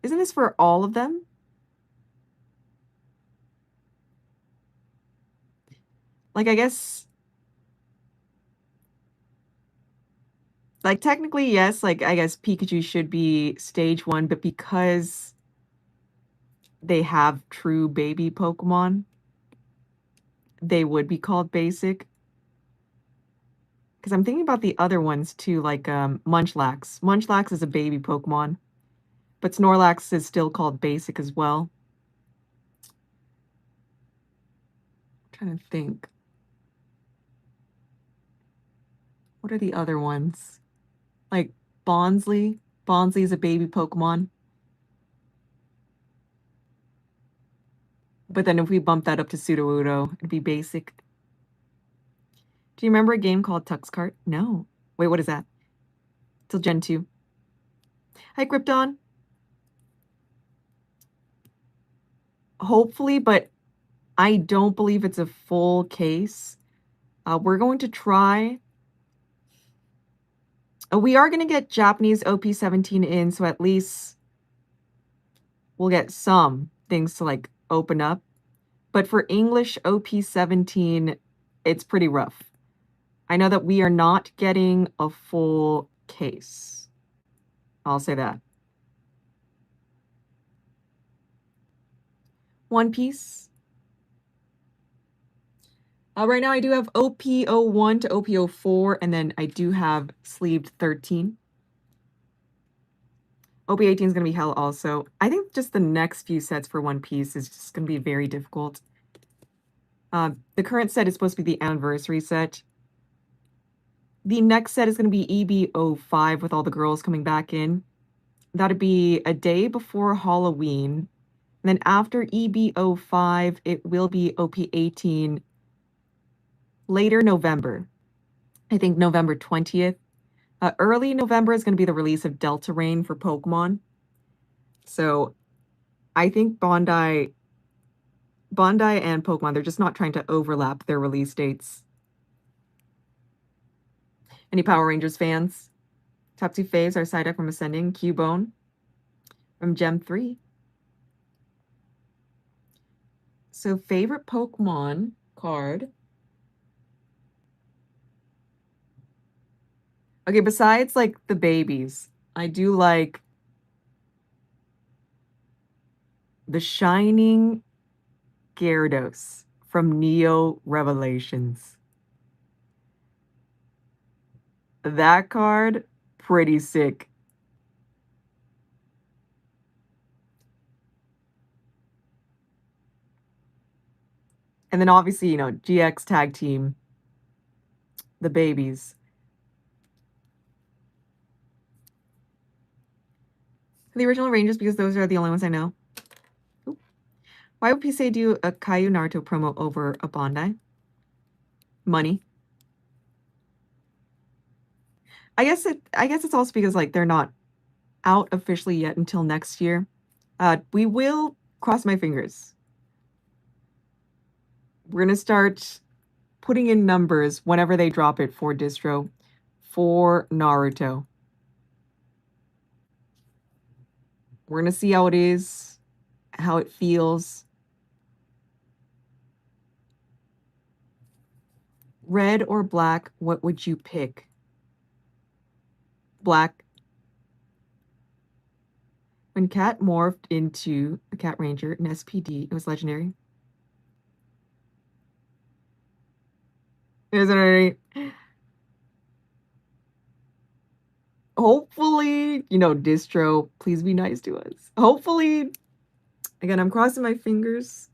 Isn't this for all of them? Like, I guess... Like, technically, yes, like, I guess Pikachu should be stage 1, but because they have true baby Pokemon, they would be called basic. Because I'm thinking about the other ones, too, like Munchlax. Munchlax is a baby Pokemon, but Snorlax is still called basic as well. I'm trying to think. What are the other ones? Like Bonsly. Bonsly is a baby Pokemon. But then if we bump that up to Sudowoodo, it'd be basic. Do you remember a game called Tuxcart? No. Wait, what is that? Till Gen 2. Hi, Krypton. Hopefully, but I don't believe it's a full case. We're going to try. We are going to get Japanese OP17 in, so at least we'll get some things to like open up. But for English OP17, it's pretty rough. I know that we are not getting a full case. I'll say that. One Piece. Right now I do have OP01 to OP04, and then I do have sleeved 13. OP18 is going to be hell also. I think just the next few sets for One Piece is just going to be very difficult. The current set is supposed to be the anniversary set. The next set is going to be EB05 with all the girls coming back in. That'd be a day before Halloween. And then after EB05, it will be OP18 later November. I think November 20th. Early November is going to be the release of Delta Rain for Pokemon. So I think Bandai and Pokemon, they're just not trying to overlap their release dates. Any Power Rangers fans? Top 2 faves are Psyduck from Ascending, Cubone from Gem 3. So favorite Pokemon card. Okay, besides like the babies, I do like the Shining Gyarados from Neo Revelations. That card, pretty sick. And then obviously, you know, GX Tag Team, the babies. The original Rangers, because those are the only ones I know. Ooh. Why would PSA do a Caillou Naruto promo over a Bandai? Money. I guess it's also because like they're not out officially yet until next year. We will cross my fingers. We're gonna start putting in numbers whenever they drop it for distro for Naruto. We're gonna see how it is, how it feels. Red or black, what would you pick? Black. When Cat morphed into a Cat Ranger in SPD, it was legendary. Isn't it? Hopefully, you know, distro, please be nice to us. Hopefully, again, I'm crossing my fingers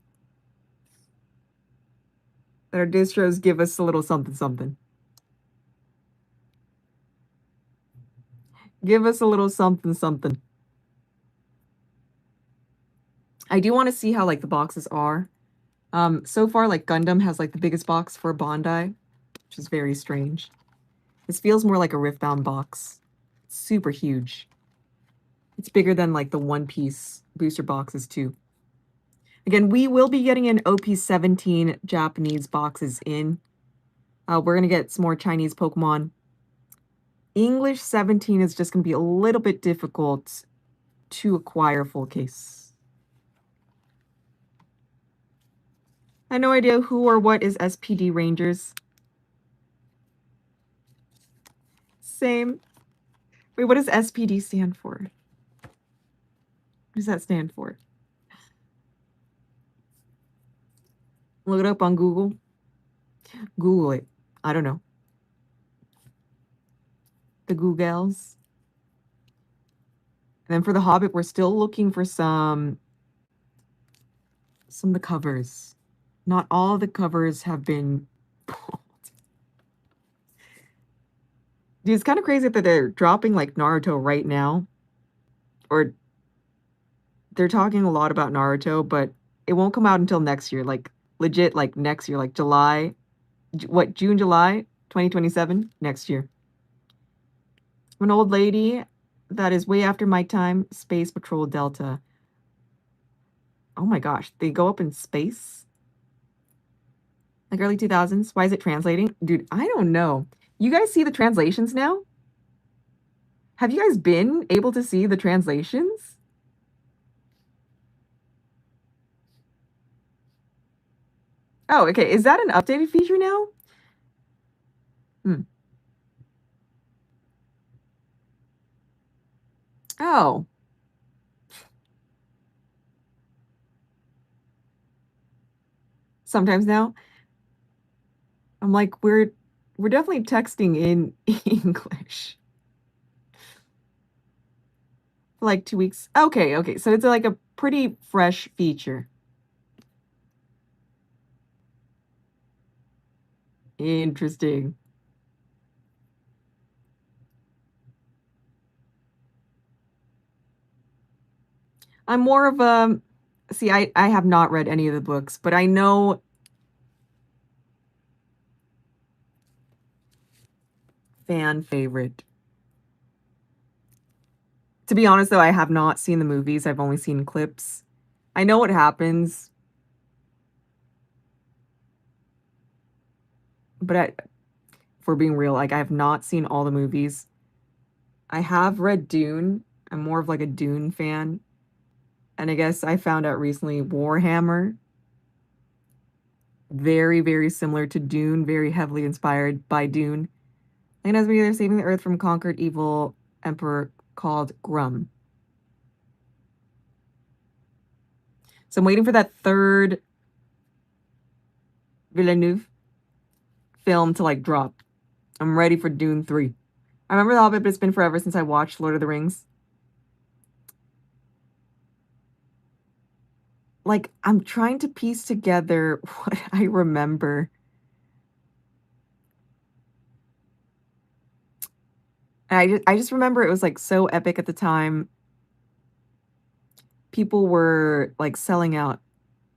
that our distros give us a little something something. Give us a little something something. I do want to see how like the boxes are. So far, like Gundam has like the biggest box for Bandai, which is very strange. This feels more like a Riftbound box. It's super huge. It's bigger than like the One Piece booster boxes too. Again, we will be getting an OP17 Japanese boxes in. We're going to get some more Chinese Pokemon. English 17 is just going to be a little bit difficult to acquire full case. I have no idea who or what is SPD Rangers. Same. Wait, what does SPD stand for? What does that stand for? Look it up on Google. Google it. I don't know. The Googles. And then for The Hobbit, we're still looking for some of the covers. Not all the covers have been pulled. Dude, it's kind of crazy that they're dropping like Naruto right now. Or they're talking a lot about Naruto, but it won't come out until next year. Like legit, like next year, like July. What, June, July 2027? Next year. An old lady that is way after my time. Space Patrol Delta. Oh my gosh, they go up in space? Like early 2000s? Why is it translating? Dude, I don't know. You guys see the translations now? Have you guys been able to see the translations? Oh, okay. Is that an updated feature now? Oh. Sometimes now. I'm like, we're definitely texting in English. For like 2 weeks. Okay, okay. So it's like a pretty fresh feature. Interesting. I'm more of a see, I have not read any of the books, but I know fan favorite. To be honest though, I have not seen the movies. I've only seen clips. I know what happens. But for being real, like I have not seen all the movies. I have read Dune. I'm more of like a Dune fan. And I guess I found out recently Warhammer. Very, very similar to Dune, very heavily inspired by Dune. And as we are saving the earth from conquered evil emperor called Grum. So I'm waiting for that third Villeneuve film to like drop. I'm ready for Dune 3. I remember The Hobbit, but it's been forever since I watched Lord of the Rings. Like, I'm trying to piece together what I remember. And I just remember it was like so epic at the time. People were like selling out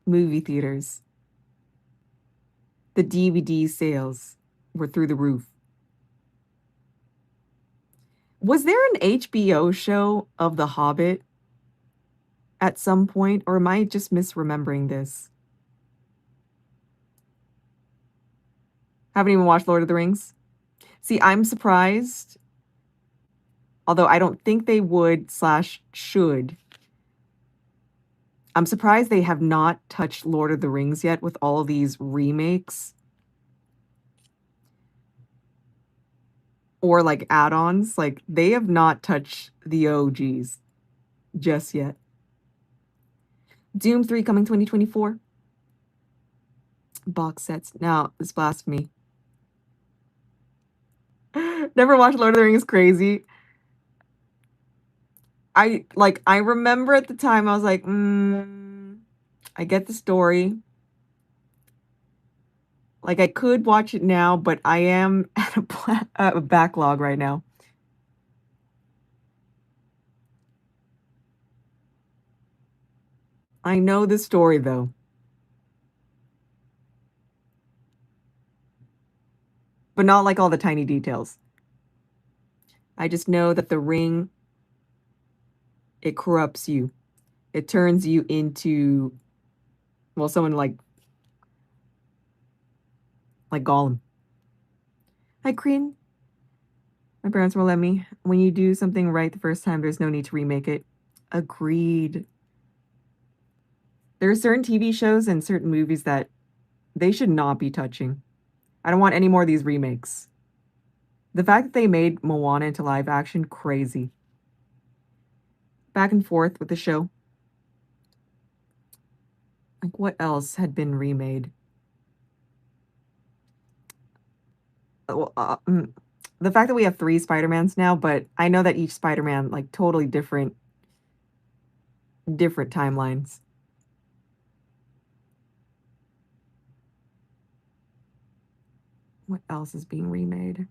movie theaters. The DVD sales were through the roof. Was there an HBO show of The Hobbit at some point, or am I just misremembering this? Haven't even watched Lord of the Rings. See, I'm surprised, although I don't think they would / should. I'm surprised they have not touched Lord of the Rings yet with all of these remakes. Or like add-ons. Like, they have not touched the OGs just yet. Doom 3 coming 2024. Box sets. Now, it's blasphemy. Never watched Lord of the Rings. Crazy. I remember at the time I was like, I get the story. Like I could watch it now, but I am at a backlog right now. I know the story though. But not like all the tiny details. I just know that the ring It corrupts you. It turns you into, well, someone like Gollum. Hi, Queen. My parents will let me. When you do something right the first time, there's no need to remake it. Agreed. There are certain TV shows and certain movies that they should not be touching. I don't want any more of these remakes. The fact that they made Moana into live action, crazy. Back and forth with the show. Like, what else had been remade? Well, the fact that we have 3 Spider-Mans now, but I know that each Spider-Man, like, totally different timelines. What else is being remade?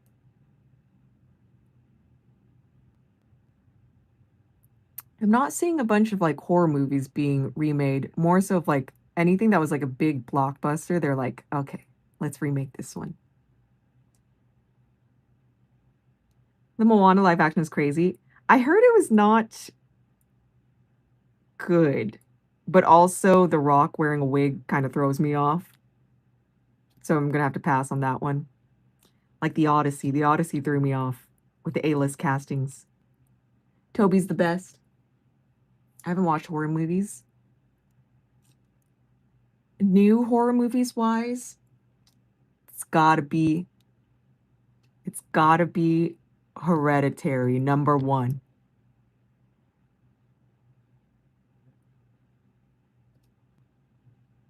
I'm not seeing a bunch of like horror movies being remade. More so of like anything that was like a big blockbuster. They're like, okay, let's remake this one. The Moana live action is crazy. I heard it was not good, but also The Rock wearing a wig kind of throws me off. So I'm gonna have to pass on that one. Like The Odyssey. The Odyssey threw me off with the A-list castings. Toby's the best. I haven't watched horror movies. New horror movies wise, it's gotta be Hereditary, number 1.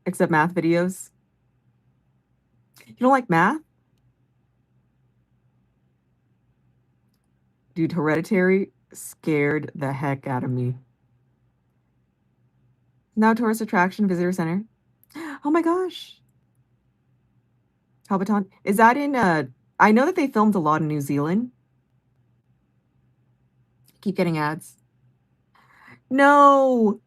Except math videos. You don't like math? Dude, Hereditary scared the heck out of me. Now tourist attraction, visitor center. Oh my gosh. Halbaton. Is that in I know that they filmed a lot in New Zealand. Keep getting ads. No.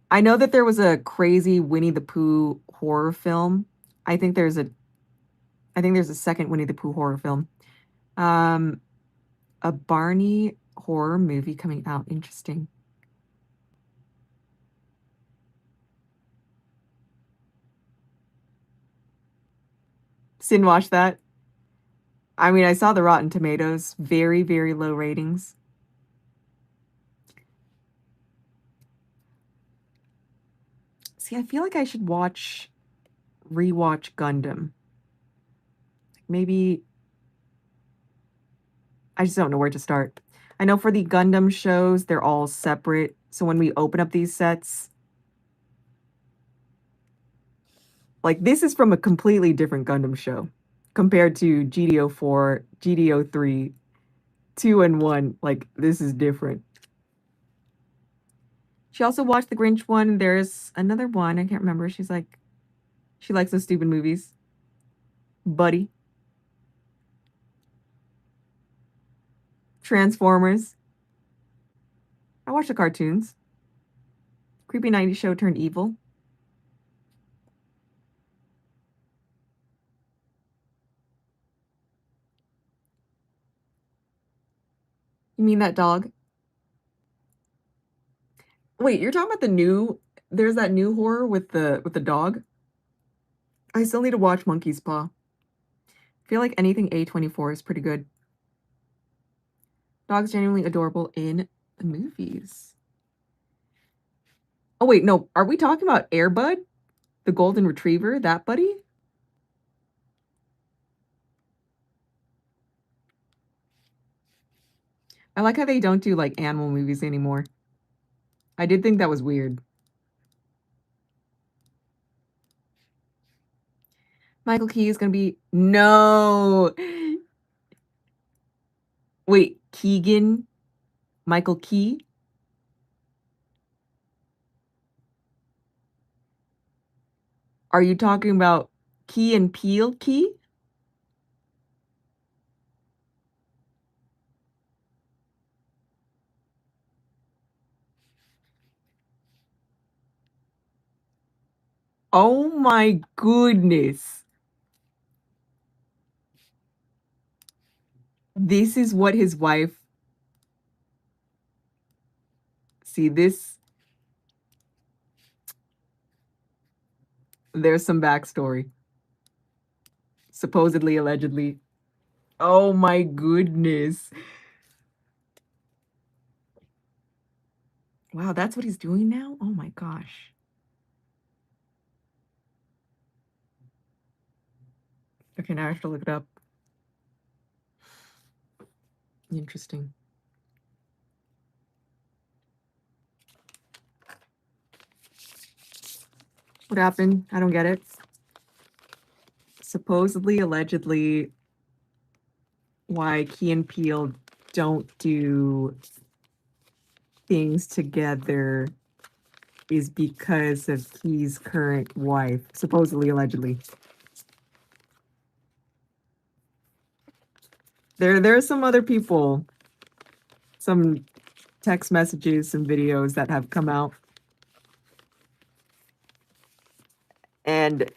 I know that there was a crazy Winnie the Pooh horror film. I think there's a second Winnie the Pooh horror film. A Barney horror movie coming out. Interesting. Didn't watch that. I mean, I saw the Rotten Tomatoes. Very, very low ratings. See, I feel like I should rewatch Gundam. Maybe, I just don't know where to start. I know for the Gundam shows, they're all separate. So when we open up these sets, like this is from a completely different Gundam show compared to GDO4, GDO3, 2 and 1. Like this is different. She also watched the Grinch one. There's another one. I can't remember. She's like, she likes those stupid movies. Buddy. Transformers. I watch the cartoons. Creepy 90s show turned evil. You mean that dog? Wait, you're talking about there's that new horror with the dog? I still need to watch Monkey's Paw. I feel like anything A24 is pretty good. Dog's genuinely adorable in the movies. Oh wait, no, are we talking about Air Bud? The golden retriever, that buddy? I like how they don't do like animal movies anymore. I did think that was weird. Michael Key is gonna be no. Wait, Keegan, Michael Key. Are you talking about Key and Peele Key? Oh my goodness. This is what his wife See this? There's some backstory. Supposedly, allegedly. Oh my goodness. Wow, that's what he's doing now? Oh my gosh. Okay, now I have to look it up. Interesting. What happened? I don't get it. Supposedly, allegedly, why Key and Peele don't do things together is because of Key's current wife. Supposedly, allegedly. There are some other people, some text messages, some videos that have come out. And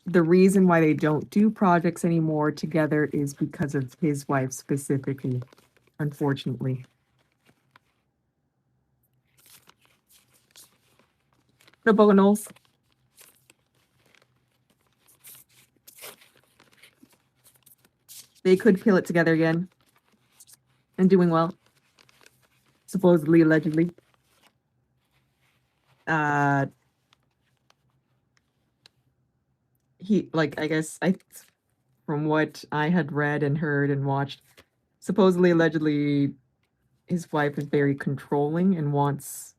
the reason why they don't do projects anymore together is because of his wife specifically, unfortunately. No Bogonols. They could kill it together again. And doing well. Supposedly, allegedly. I guess, from what I had read and heard and watched, supposedly, allegedly, his wife is very controlling and wants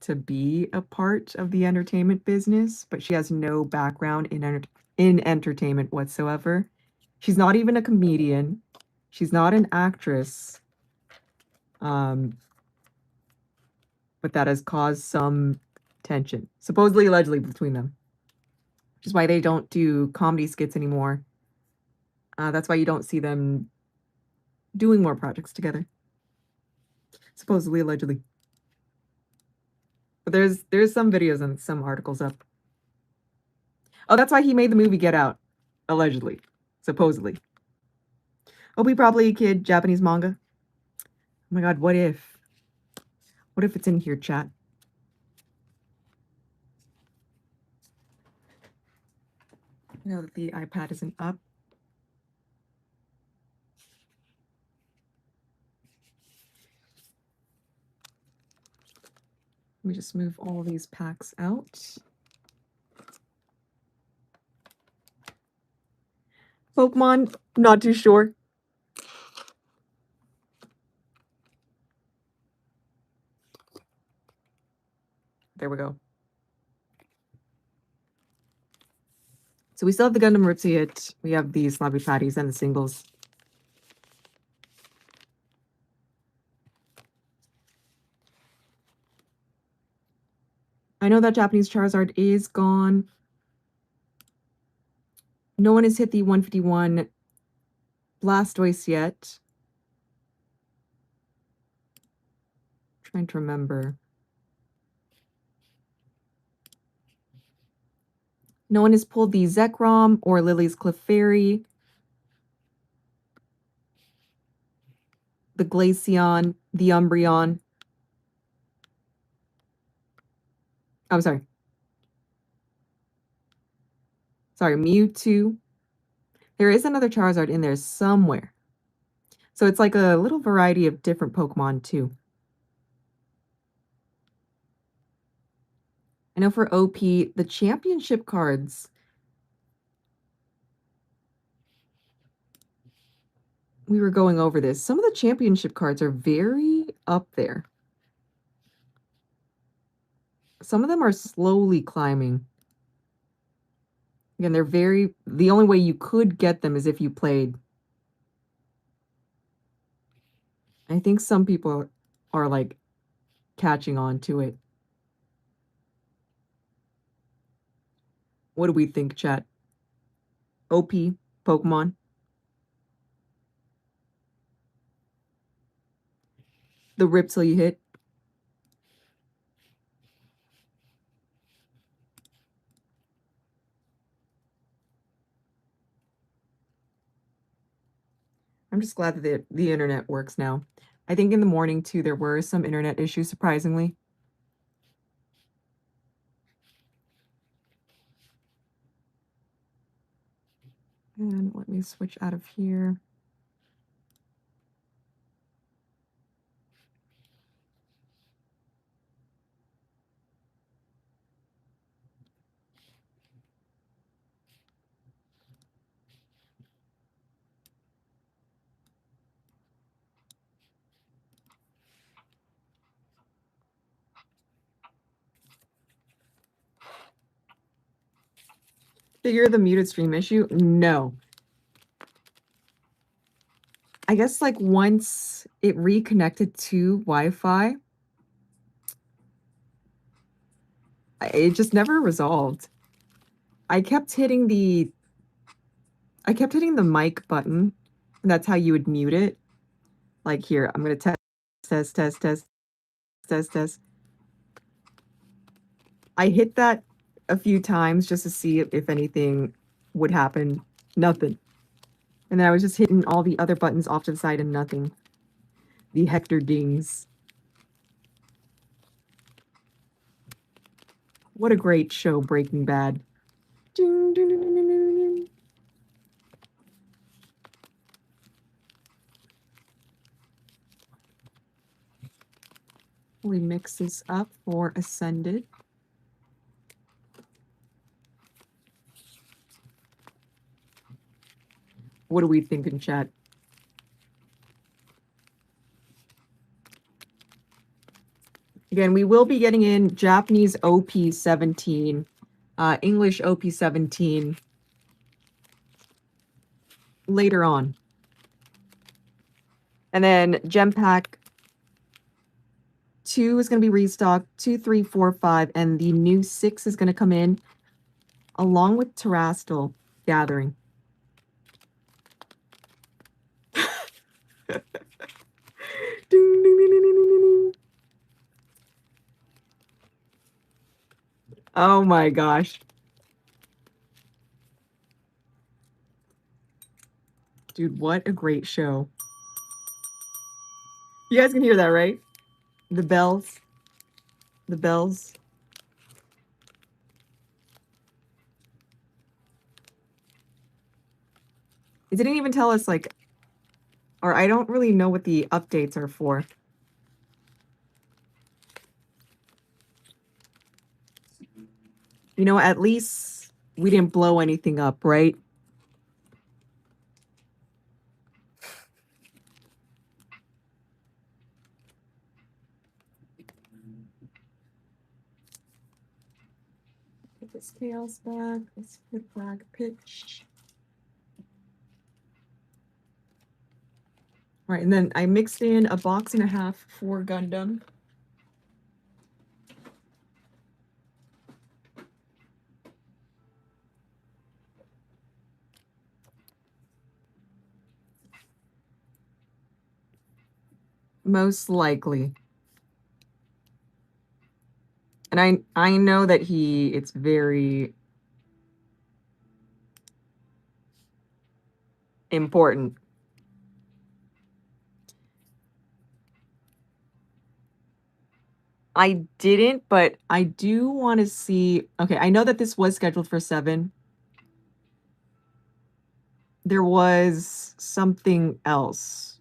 to be a part of the entertainment business, but she has no background in entertainment whatsoever. She's not even a comedian. She's not an actress. But that has caused some tension, supposedly, allegedly, between them. Which is why they don't do comedy skits anymore. That's why you don't see them doing more projects together. Supposedly, allegedly. But there's some videos and some articles up. Oh, that's why he made the movie Get Out. Allegedly. Supposedly. Oh, we probably kid Japanese manga. Oh my god, what if? What if it's in here, chat? Now that the iPad isn't up. Let me just move all these packs out. Pokemon, not too sure. There we go. So we still have the Gundam Ripsy Hit. We have the Slabby Patties and the singles. I know that Japanese Charizard is gone. No one has hit the 151 Blastoise yet. Trying to remember. No one has pulled the Zekrom or Lily's Clefairy. The Glaceon, the Umbreon. I'm sorry. Sorry, Mewtwo. There is another Charizard in there somewhere. So it's like a little variety of different Pokemon too. I know for OP, the championship cards. We were going over this. Some of the championship cards are very up there. Some of them are slowly climbing. Again, the only way you could get them is if you played. I think some people are like catching on to it. What do we think, chat? OP, Pokemon. The rip till you hit. I'm just glad that the internet works now. I think in the morning too, there were some internet issues, surprisingly. And let me switch out of here. Figure the muted stream issue? No. I guess like once it reconnected to Wi-Fi, it just never resolved. I kept hitting the mic button, and that's how you would mute it. Like here, I'm gonna test. I hit that a few times just to see if anything would happen. Nothing. And then I was just hitting all the other buttons off to the side and nothing. The Hector dings. What a great show, Breaking Bad. Ding, ding, ding, ding, ding, ding. We mix this up for Ascended. What do we think in chat? Again, we will be getting in Japanese OP17, English OP17 later on. And then Gem Pack 2 is going to be restocked, 2, 3, 4, 5, and the new 6 is going to come in along with Terastal Gathering. Ding, ding, ding, ding, ding, ding, ding. Oh my gosh. Dude, what a great show. You guys can hear that, right? The bells. The bells. It didn't even tell us, like, or I don't really know what the updates are for. You know, at least we didn't blow anything up, right? Put this chaos back. Let's put flag pitch. All right, and then I mixed in a box and a half for Gundam. Most likely. And I know that it's very important. I didn't, but I do want to see. Okay, I know that this was scheduled for 7. There was something else,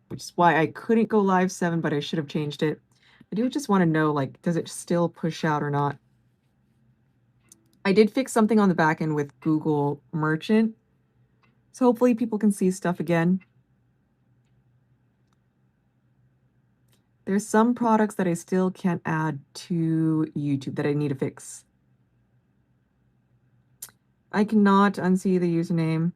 which is why I couldn't go live 7, but I should have changed it. I do just want to know, like, does it still push out or not? I did fix something on the back end with Google Merchant, so hopefully people can see stuff again. There's some products that I still can't add to YouTube that I need to fix. I cannot unsee the username.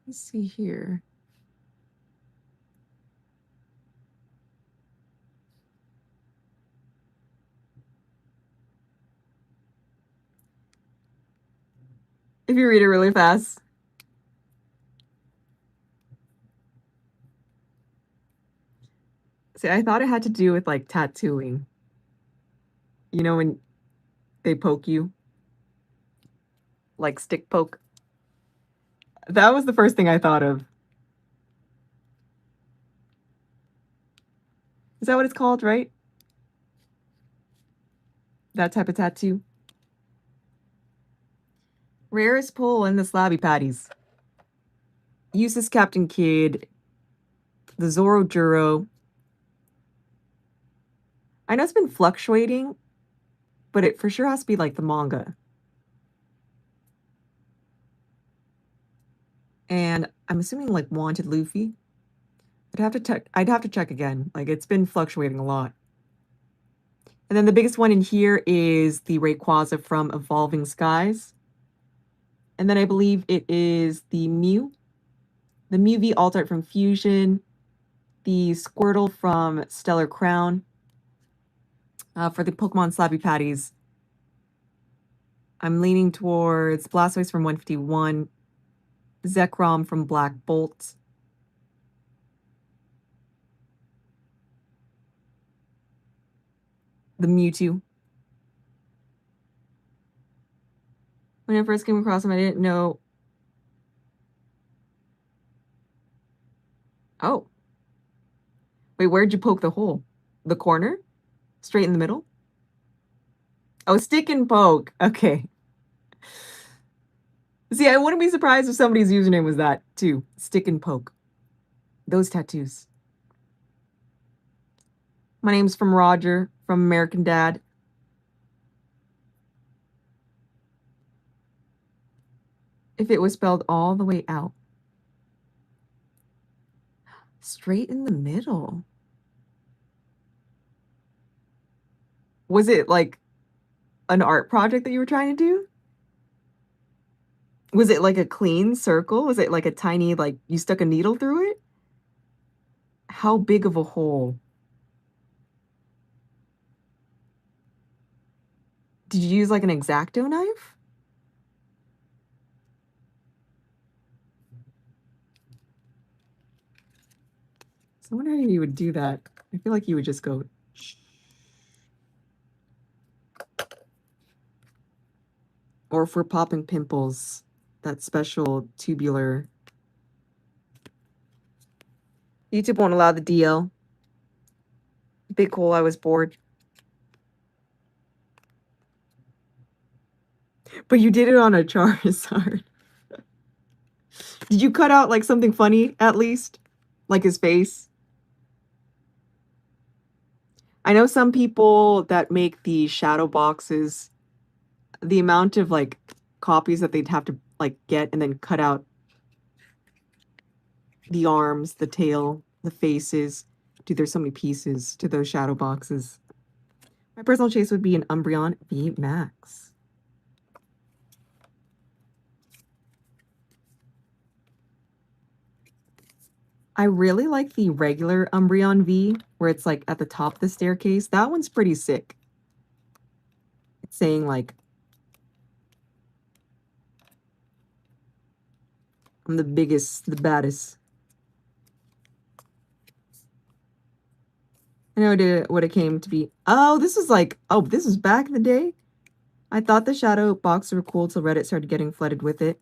Let's see here. If you read it really fast. See, I thought it had to do with like tattooing. You know, when they poke you, like stick poke. That was the first thing I thought of. Is that what it's called, right? That type of tattoo. Rarest pull in the Slabby Patties. Uses Captain Kid, the Zoro Juro. I know it's been fluctuating, but it for sure has to be like the manga. And I'm assuming like Wanted Luffy. I'd have to check again. Like it's been fluctuating a lot. And then the biggest one in here is the Rayquaza from Evolving Skies. And then I believe it is the Mew. The Mew V alt art from Fusion. The Squirtle from Stellar Crown. For the Pokemon Slappy Patties, I'm leaning towards Blastoise from 151. Zekrom from Black Bolt. The Mewtwo. When I first came across him, I didn't know. Oh. Wait, where'd you poke the hole? The corner? Straight in the middle? Oh, stick and poke. Okay. See, I wouldn't be surprised if somebody's username was that too. Stick and poke. Those tattoos. My name's from Roger from American Dad. If it was spelled all the way out. Straight in the middle. Was it like an art project that you were trying to do? Was it like a clean circle? Was it like a tiny, like you stuck a needle through it? How big of a hole? Did you use like an X-Acto knife? So I wonder how you would do that. I feel like you would just go. Or for popping pimples, that special tubular. YouTube won't allow the DL. Big hole, I was bored. But you did it on a Charizard. Did you cut out like something funny at least? Like his face? I know some people that make the shadow boxes, the amount of like copies that they'd have to like get and then cut out the arms, the tail, the faces. Dude, there's so many pieces to those shadow boxes. My personal chase would be an Umbreon V Max. I really like the regular Umbreon V, where it's like at the top of the staircase. That one's pretty sick. It's saying like, I'm the biggest, the baddest. I know what it came to be. Oh, this was like, oh, this was back in the day? I thought the shadow boxes were cool till Reddit started getting flooded with it.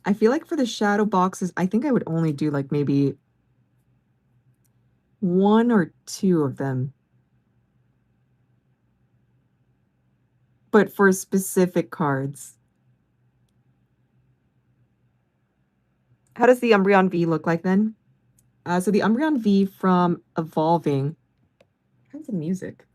I feel like for the shadow boxes, I think I would only do like maybe 1 or 2 of them. But for specific cards. How does the Umbreon V look like then? So the Umbreon V from Evolving. How's the music?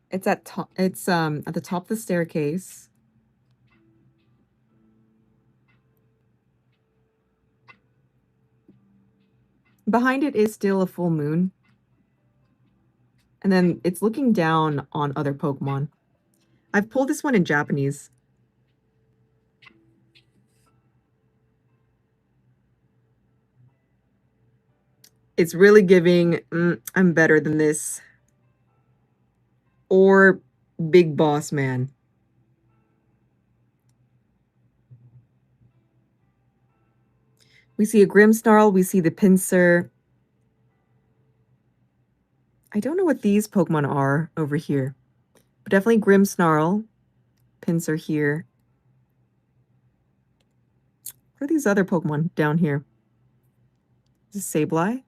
It's at top. It's at the top of the staircase. Behind it is still a full moon. And then it's looking down on other Pokemon. I've pulled this one in Japanese. It's really giving, I'm better than this. Or Big Boss Man. We see a Grimmsnarl. We see the Pinsir. I don't know what these Pokemon are over here. But definitely Grimmsnarl. Pinsir here. What are these other Pokemon down here? Is this Sableye?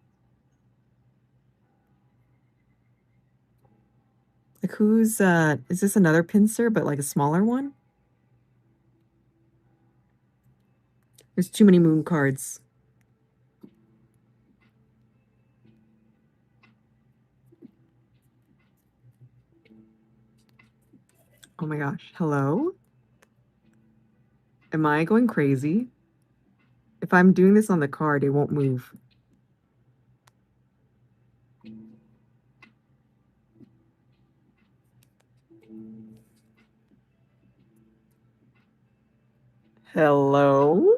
Like who's, is this another Pinsir, but like a smaller one? There's too many moon cards. Oh my gosh. Hello? Am I going crazy? If I'm doing this on the card, it won't move. Hello?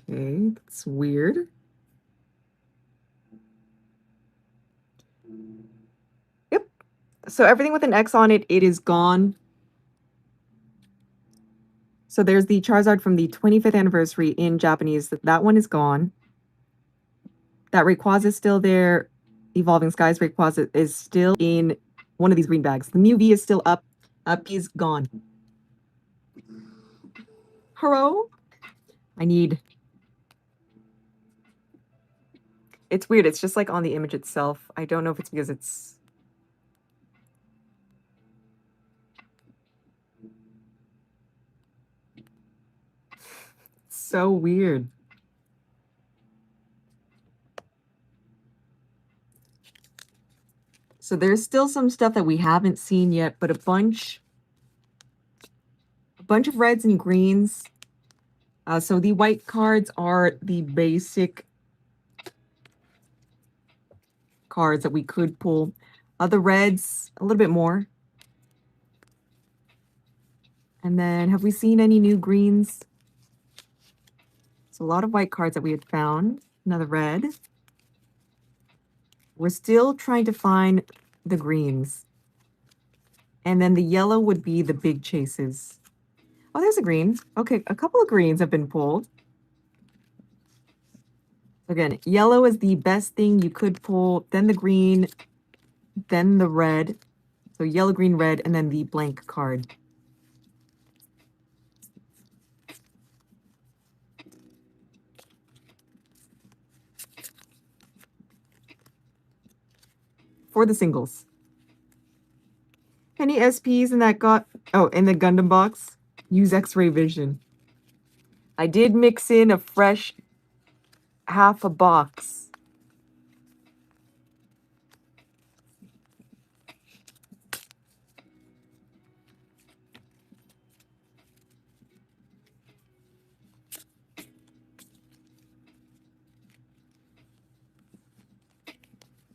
Okay, that's weird. Yep. So everything with an X on it, it is gone. So there's the Charizard from the 25th anniversary in Japanese. That one is gone. That Rayquaza is still there. Evolving Skies Rayquaza is still in one of these green bags. The Mew V is still up. Is gone. Hello? I need... It's weird. It's just like on the image itself. I don't know if it's because it's... so weird. So there's still some stuff that we haven't seen yet, but a bunch of reds and greens. So the white cards are the basic cards that we could pull. The reds, a little bit more. And then have we seen any new greens? So a lot of white cards that we had found. Another red. We're still trying to find the greens. And then the yellow would be the big chases. Oh, there's a green. Okay, a couple of greens have been pulled. Again, yellow is the best thing you could pull, then the green, then the red. So yellow, green, red, and then the blank card. For the singles. Any SPs in that in the Gundam box? Use X-ray vision. I did mix in a fresh half a box.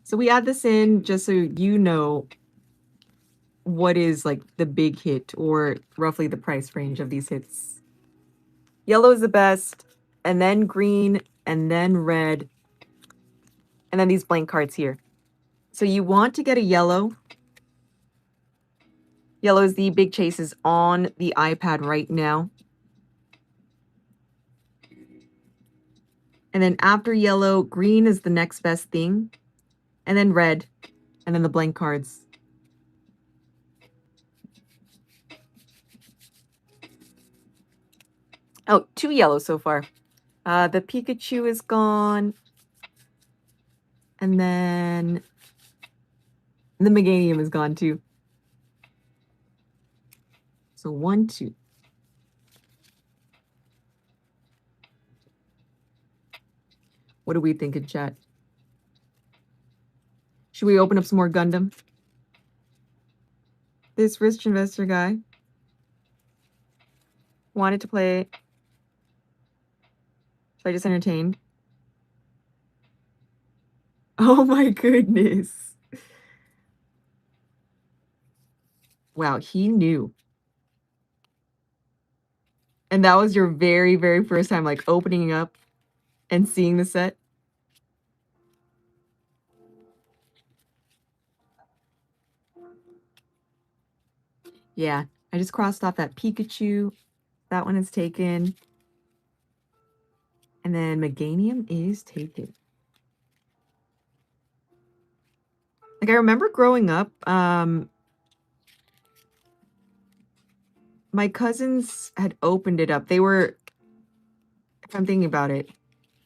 So we add this in just so you know what is like the big hit or roughly the price range of these hits. Yellow is the best, and then green, and then red, and then these blank cards here. So you want to get a yellow. Yellow is the big chases on the iPad right now. And then after yellow, green is the next best thing. And then red, and then the blank cards. Oh, 2 yellow so far. The Pikachu is gone. And then the Meganium is gone too. So 1, 2. What do we think in chat? Should we open up some more Gundam? This risk investor guy wanted to play. So I just entertained. Oh my goodness. Wow, he knew. And that was your very, very first time, like, opening up and seeing the set? Yeah, I just crossed off that Pikachu. That one is taken. And then Meganium is taken. Like, I remember growing up, my cousins had opened it up. They were, if I'm thinking about it,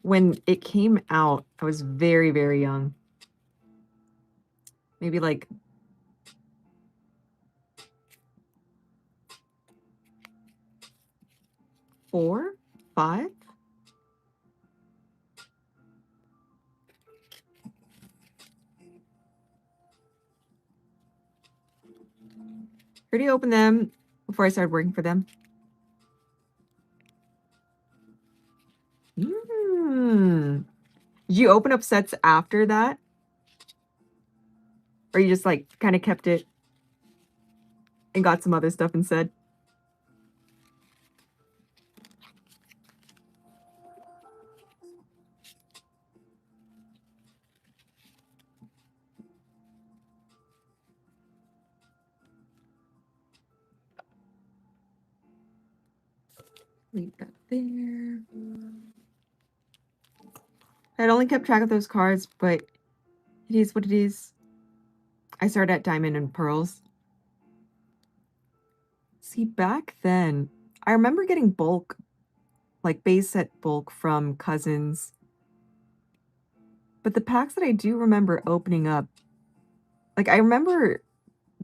when it came out, I was very, very young. Maybe like 4, 5. Already opened them before I started working for them. Did you open up sets after that? Or you just like kind of kept it and got some other stuff instead? Leave that there. I'd only kept track of those cards, but it is what it is. I started at Diamond and Pearls. See, back then, I remember getting bulk, like base set bulk from cousins. But the packs that I do remember opening up, like I remember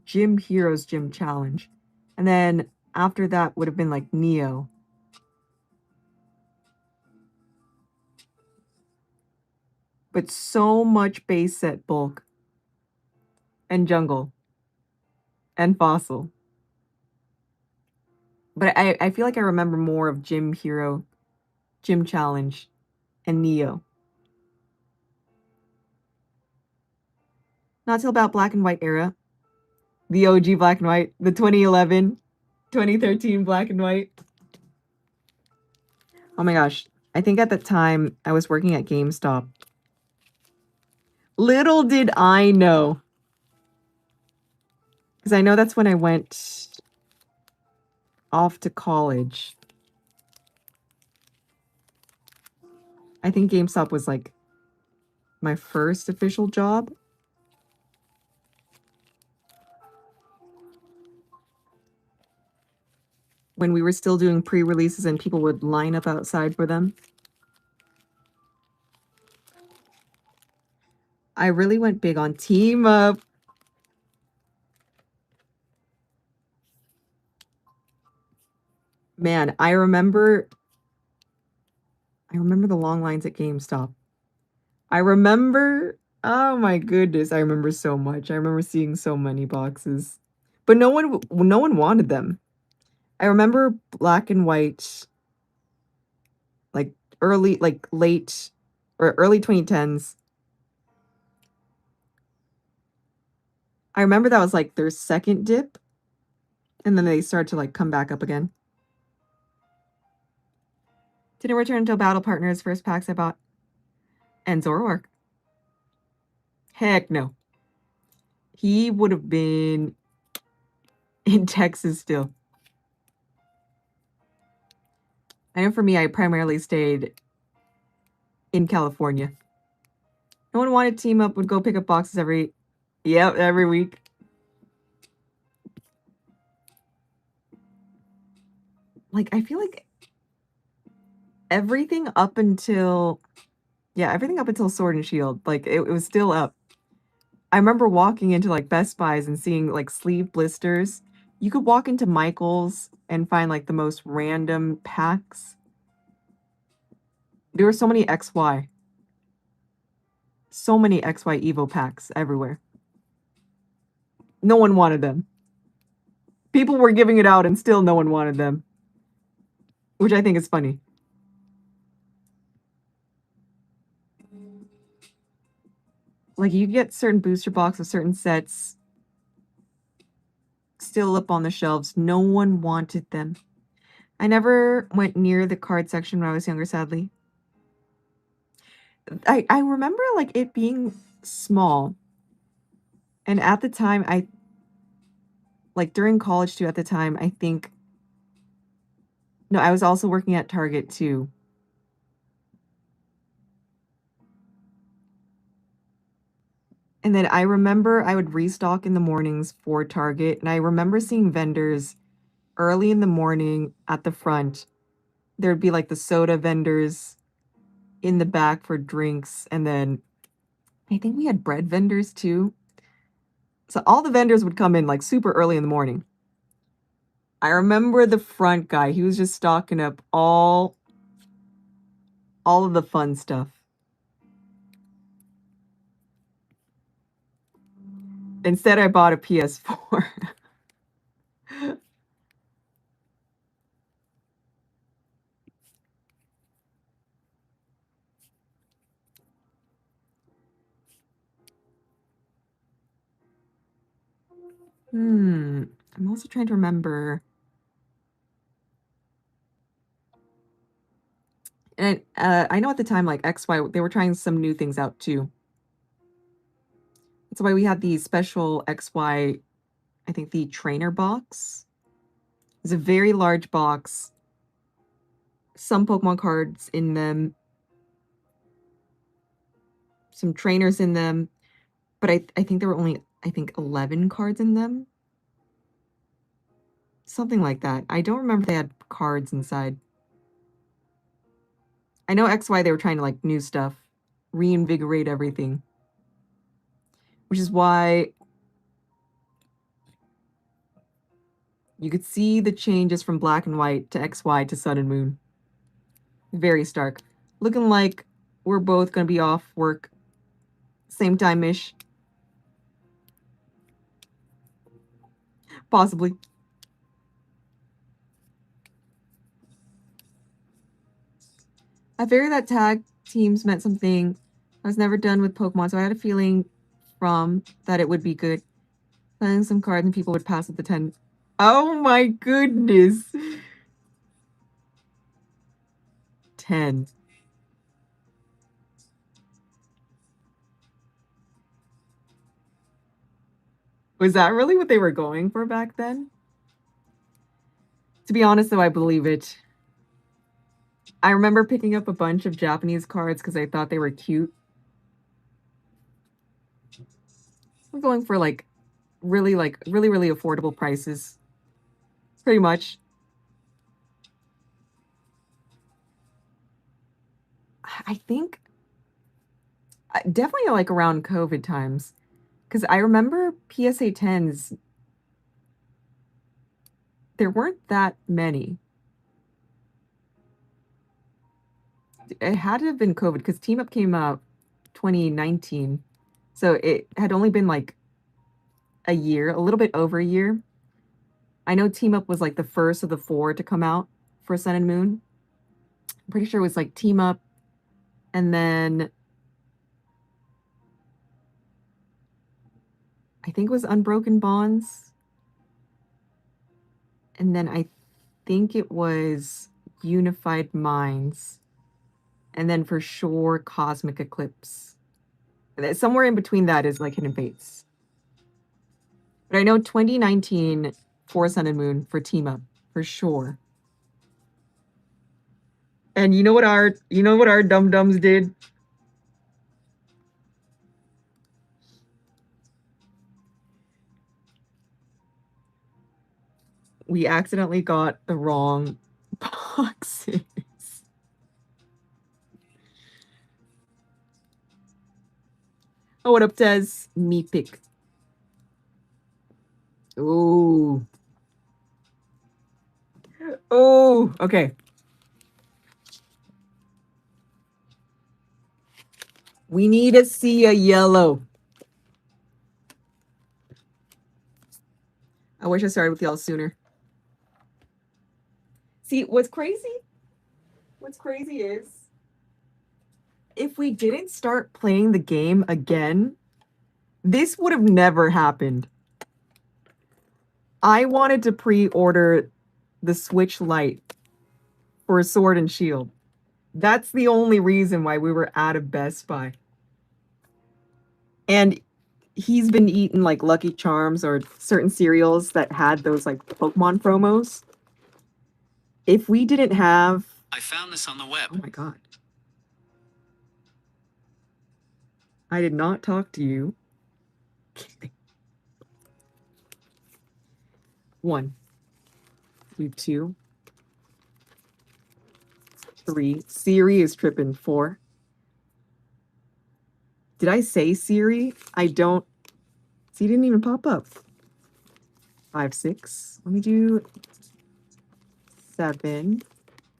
Gym Heroes Gym Challenge. And then after that would have been like Neo. But so much base set bulk. And Jungle. And Fossil. But I feel like I remember more of Gym Hero, Gym Challenge, and Neo. Not till about Black and White era. The OG Black and White. The 2011, 2013 Black and White. Oh my gosh. I think at the time I was working at GameStop. Little did I know. Because I know that's when I went off to college. I think GameStop was like my first official job. When we were still doing pre-releases and people would line up outside for them. I really went big on Team Up. Man, I remember the long lines at GameStop. I remember, oh my goodness, I remember so much. I remember seeing so many boxes. But no one wanted them. I remember Black and White, like late or early 2010s. I remember that was like their second dip, and then they started to like come back up again. Didn't return until Battle Partners first packs I bought. And Zoroark. Heck no. He would have been in Texas still. I know for me, I primarily stayed in California. No one wanted Team Up, would go pick up boxes every week. Like, I feel like everything up until Sword and Shield, like, it was still up. I remember walking into, like, Best Buys and seeing, like, sleeve blisters. You could walk into Michael's and find, like, the most random packs. There were so many XY. So many XY Evo packs everywhere. No one wanted them. People were giving it out and still no one wanted them. Which I think is funny. Like, you get certain booster boxes, certain sets still up on the shelves. No one wanted them. I never went near the card section when I was younger, sadly. I remember like it being small. And at the time, like during college too, at the time, I think, no, I was also working at Target too. And then I remember I would restock in the mornings for Target. And I remember seeing vendors early in the morning at the front. There'd be like the soda vendors in the back for drinks. And then I think we had bread vendors too. So all the vendors would come in like super early in the morning. I remember the front guy. He was just stocking up all of the fun stuff. Instead, I bought a PS4. I'm also trying to remember. And I know at the time, like XY, they were trying some new things out too. That's why we had the special XY, I think the trainer box. It's a very large box. Some Pokemon cards in them. Some trainers in them. But I think there were only, I think, 11 cards in them. Something like that. I don't remember if they had cards inside. I know XY, they were trying to like new stuff. Reinvigorate everything. Which is why you could see the changes from black and white to XY to Sun and Moon. Very stark. Looking like we're both going to be off work same time-ish. Possibly. I figured that tag teams meant something. I was never done with Pokemon, so I had a feeling from that it would be good. Playing some cards and people would pass at the 10. Oh my goodness. 10. Was that really what they were going for back then? To be honest, though, I believe it. I remember picking up a bunch of Japanese cards because I thought they were cute. I'm going for like really affordable prices. Pretty much. I think definitely like around COVID times. Because I remember PSA 10s, there weren't that many. It had to have been COVID because Team Up came out 2019. So it had only been like a year, a little bit over a year. I know Team Up was like the first of the 4 to come out for Sun and Moon. I'm pretty sure it was like Team Up and then I think it was Unbroken Bonds. And then I think it was Unified Minds. And then for sure, Cosmic Eclipse. Somewhere in between that is like Hidden Fates. But I know 2019 for Sun and Moon for Team Up for sure. And you know what our dum-dums did? We accidentally got the wrong boxes. Oh, what up, Tez? Me pick. Ooh. Oh, okay. We need to see a yellow. I wish I started with y'all sooner. See, what's crazy is if we didn't start playing the game again, this would have never happened. I wanted to pre-order the Switch Lite for a sword and shield. That's the only reason why we were out of Best Buy. And he's been eating like Lucky Charms or certain cereals that had those like Pokemon promos. If we didn't have... I found this on the web. Oh my god. I did not talk to you. One. Do two. Three. Siri is tripping. Four. Did I say Siri? I don't... See, didn't even pop up. 5, 6. Let me do 7,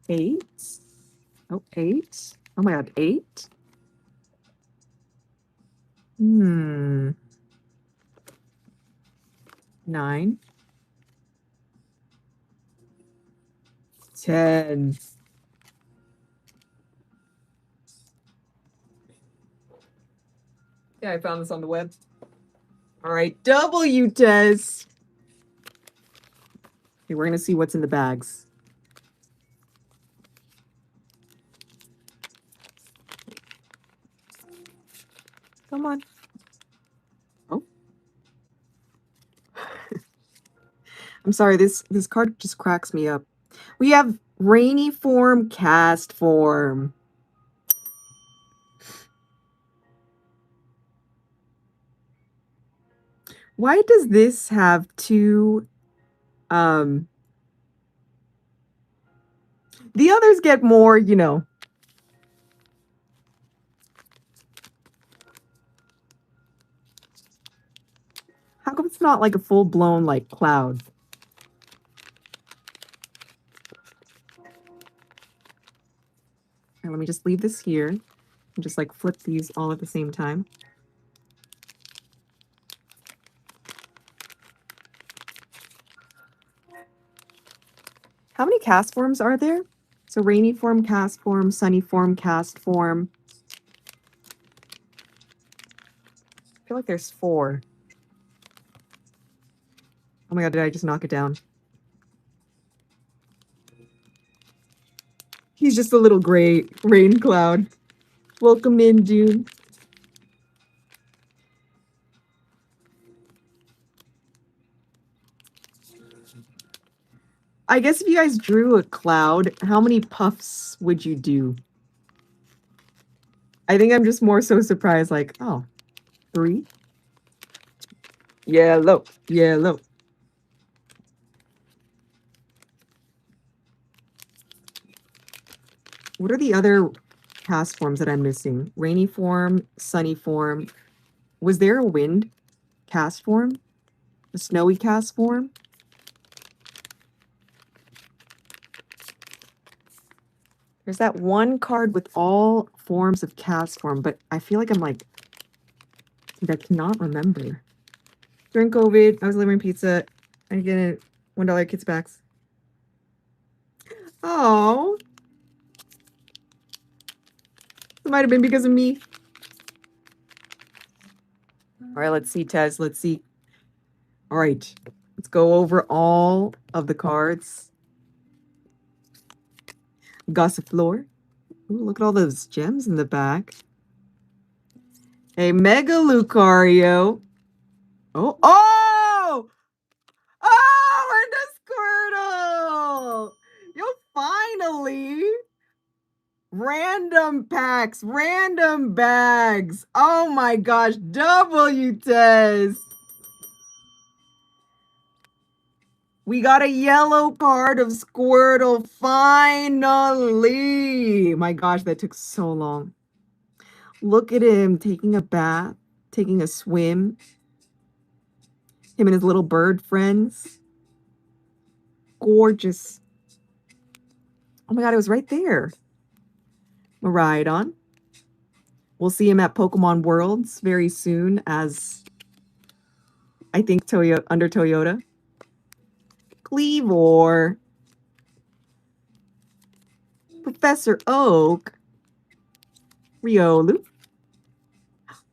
8. Oh, 8. Oh my god, 8. 9. 10. Yeah, I found this on the web. All right, W test. Okay, we're gonna see what's in the bags. Come on. Oh. I'm sorry, this card just cracks me up. We have rainy form, cast form. Why does this have two the others get more, you know. How come it's not like a full-blown like cloud? Let me just leave this here and just like flip these all at the same time. How many cast forms are there? So rainy form, cast form, sunny form, cast form. I feel like there's 4. Oh my god, did I just knock it down? He's just a little gray rain cloud. Welcome in, June. I guess if you guys drew a cloud, how many puffs would you do? I think I'm just more so surprised, like, oh, 3? Yellow, yellow. What are the other cast forms that I'm missing? Rainy form, sunny form. Was there a wind cast form? A snowy cast form? There's that one card with all forms of cast form, but I feel like I'm like, I cannot remember. During COVID, I was delivering pizza. I get a $1 kids backs. Oh, it might have been because of me. All right, let's see, Tez. Let's see. All right, let's go over all of the cards. Gossifleur. Ooh, look at all those gems in the back. A Mega Lucario. Oh, oh! Oh, and a Squirtle! Yo, finally! Random packs, random bags. Oh my gosh, W test. We got a yellow card of Squirtle, finally. My gosh, that took so long. Look at him taking a bath, taking a swim. Him and his little bird friends. Gorgeous. Oh my god, it was right there. Miraidon. We'll see him at Pokemon Worlds very soon as, I think, under Toyota. Cleavor. Professor Oak. Riolu.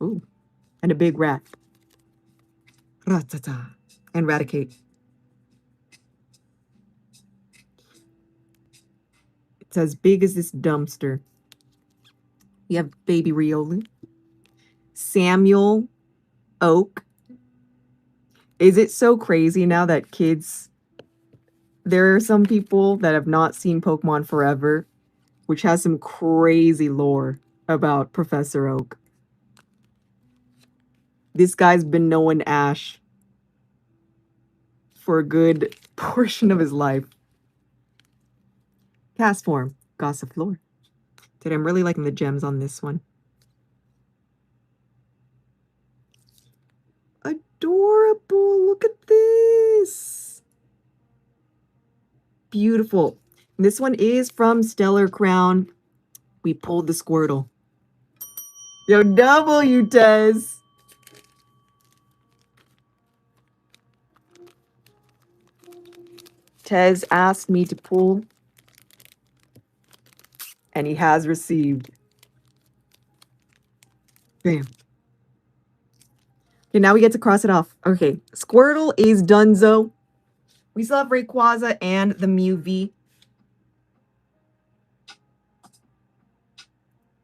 Ooh, and a big rat. Ratata. And Raticate. It's as big as this dumpster. We have Baby Riolu. Samuel Oak. Is it so crazy now that kids... There are some people that have not seen Pokemon Forever, which has some crazy lore about Professor Oak. This guy's been knowing Ash for a good portion of his life. Cast form, Gossifleur. Dude, I'm really liking the gems on this one. Adorable, look at this. Beautiful. This one is from Stellar Crown. We pulled the Squirtle. Yo, W, Tez. Tez asked me to pull, and he has received. Bam. Okay, now we get to cross it off. Okay, Squirtle is Dunzo. We still have Rayquaza and the Mew V.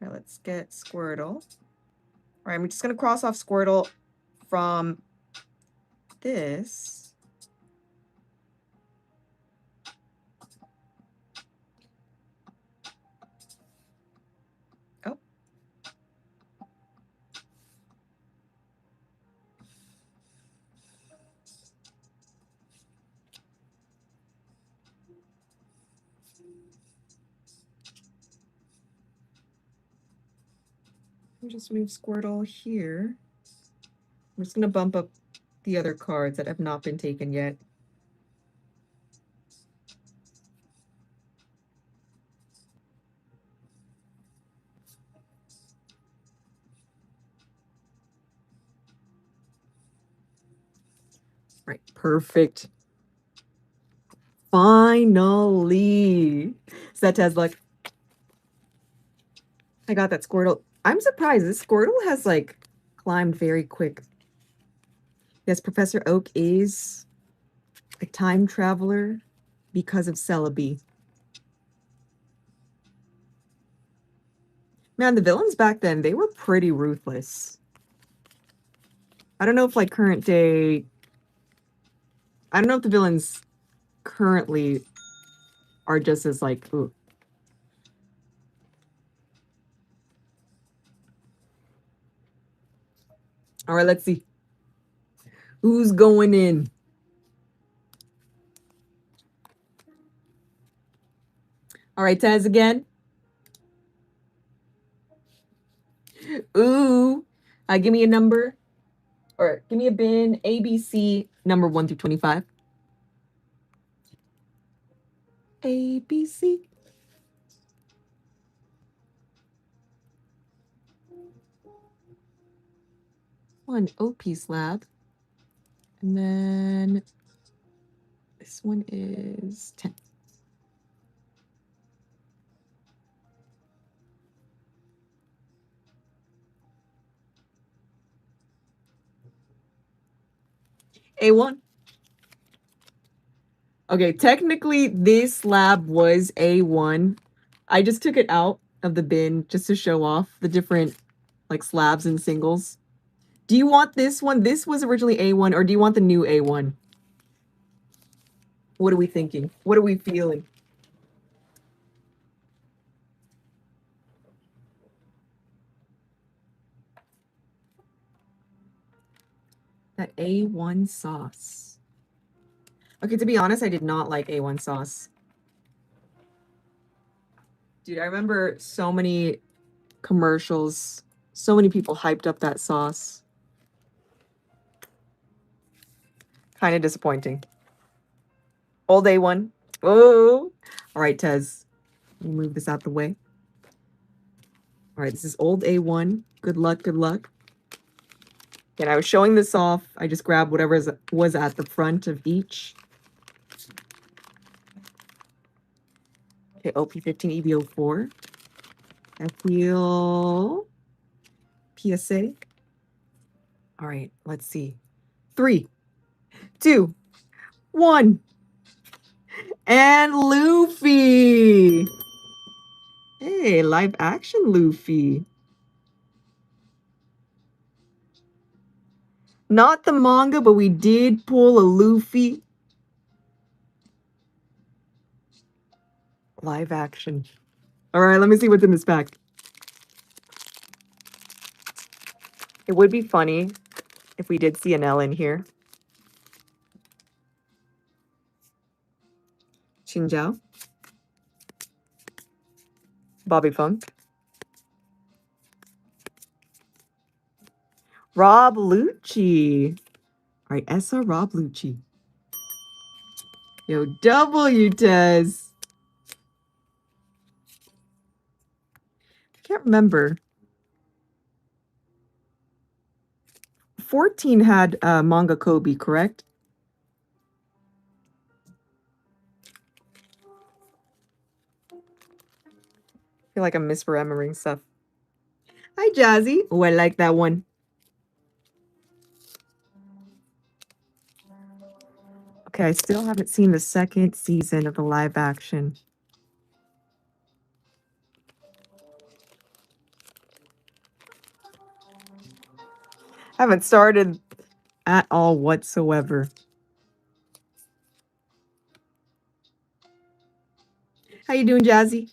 All right, let's get Squirtle. All right, I'm just going to cross off Squirtle from this. Oh. Let me just move Squirtle here. I'm just going to bump up the other cards that have not been taken yet. Right, perfect. Finally. Set Tez luck. I got that Squirtle. I'm surprised. This Squirtle has, like, climbed very quick. Yes, Professor Oak is a time traveler because of Celebi. Man, the villains back then, they were pretty ruthless. I don't know if, like, current day... I don't know if the villains currently are just as, like, ooh. All right, let's see. Who's going in? All right, Tez again. Ooh. Give me a number. Or give me a bin. ABC number 1 through 25. ABC. One OP slab. And then this one is 10. A1. Okay, technically this slab was A1. I just took it out of the bin just to show off the different like slabs and singles. Do you want this one? This was originally A1, or do you want the new A1? What are we thinking? What are we feeling? That A1 sauce. Okay, to be honest, I did not like A1 sauce. Dude, I remember so many commercials. So many people hyped up that sauce. Kind of disappointing. Old A1. Oh. All right, Tez. Let me move this out the way. All right, this is old A1. Good luck, good luck. And I was showing this off. I just grabbed whatever was at the front of each. Okay, OP15 EBO4. I feel PSA. All right, let's see. 3, 2, 1. And Luffy. Hey, live action Luffy. Not the manga, but we did pull a Luffy. Live action. All right, let me see what's in this pack. It would be funny if we did see an L in here. Xinjiao. Bobby Funk. Rob Lucci. All right, SR Rob Lucci. Yo, W Tez. I can't remember. 14 had manga Kobe, correct? I feel like I'm misremembering stuff. Hi, Jazzy. Oh, I like that one. Okay, I still haven't seen the second season of the live action. Haven't started at all whatsoever. How you doing, Jazzy?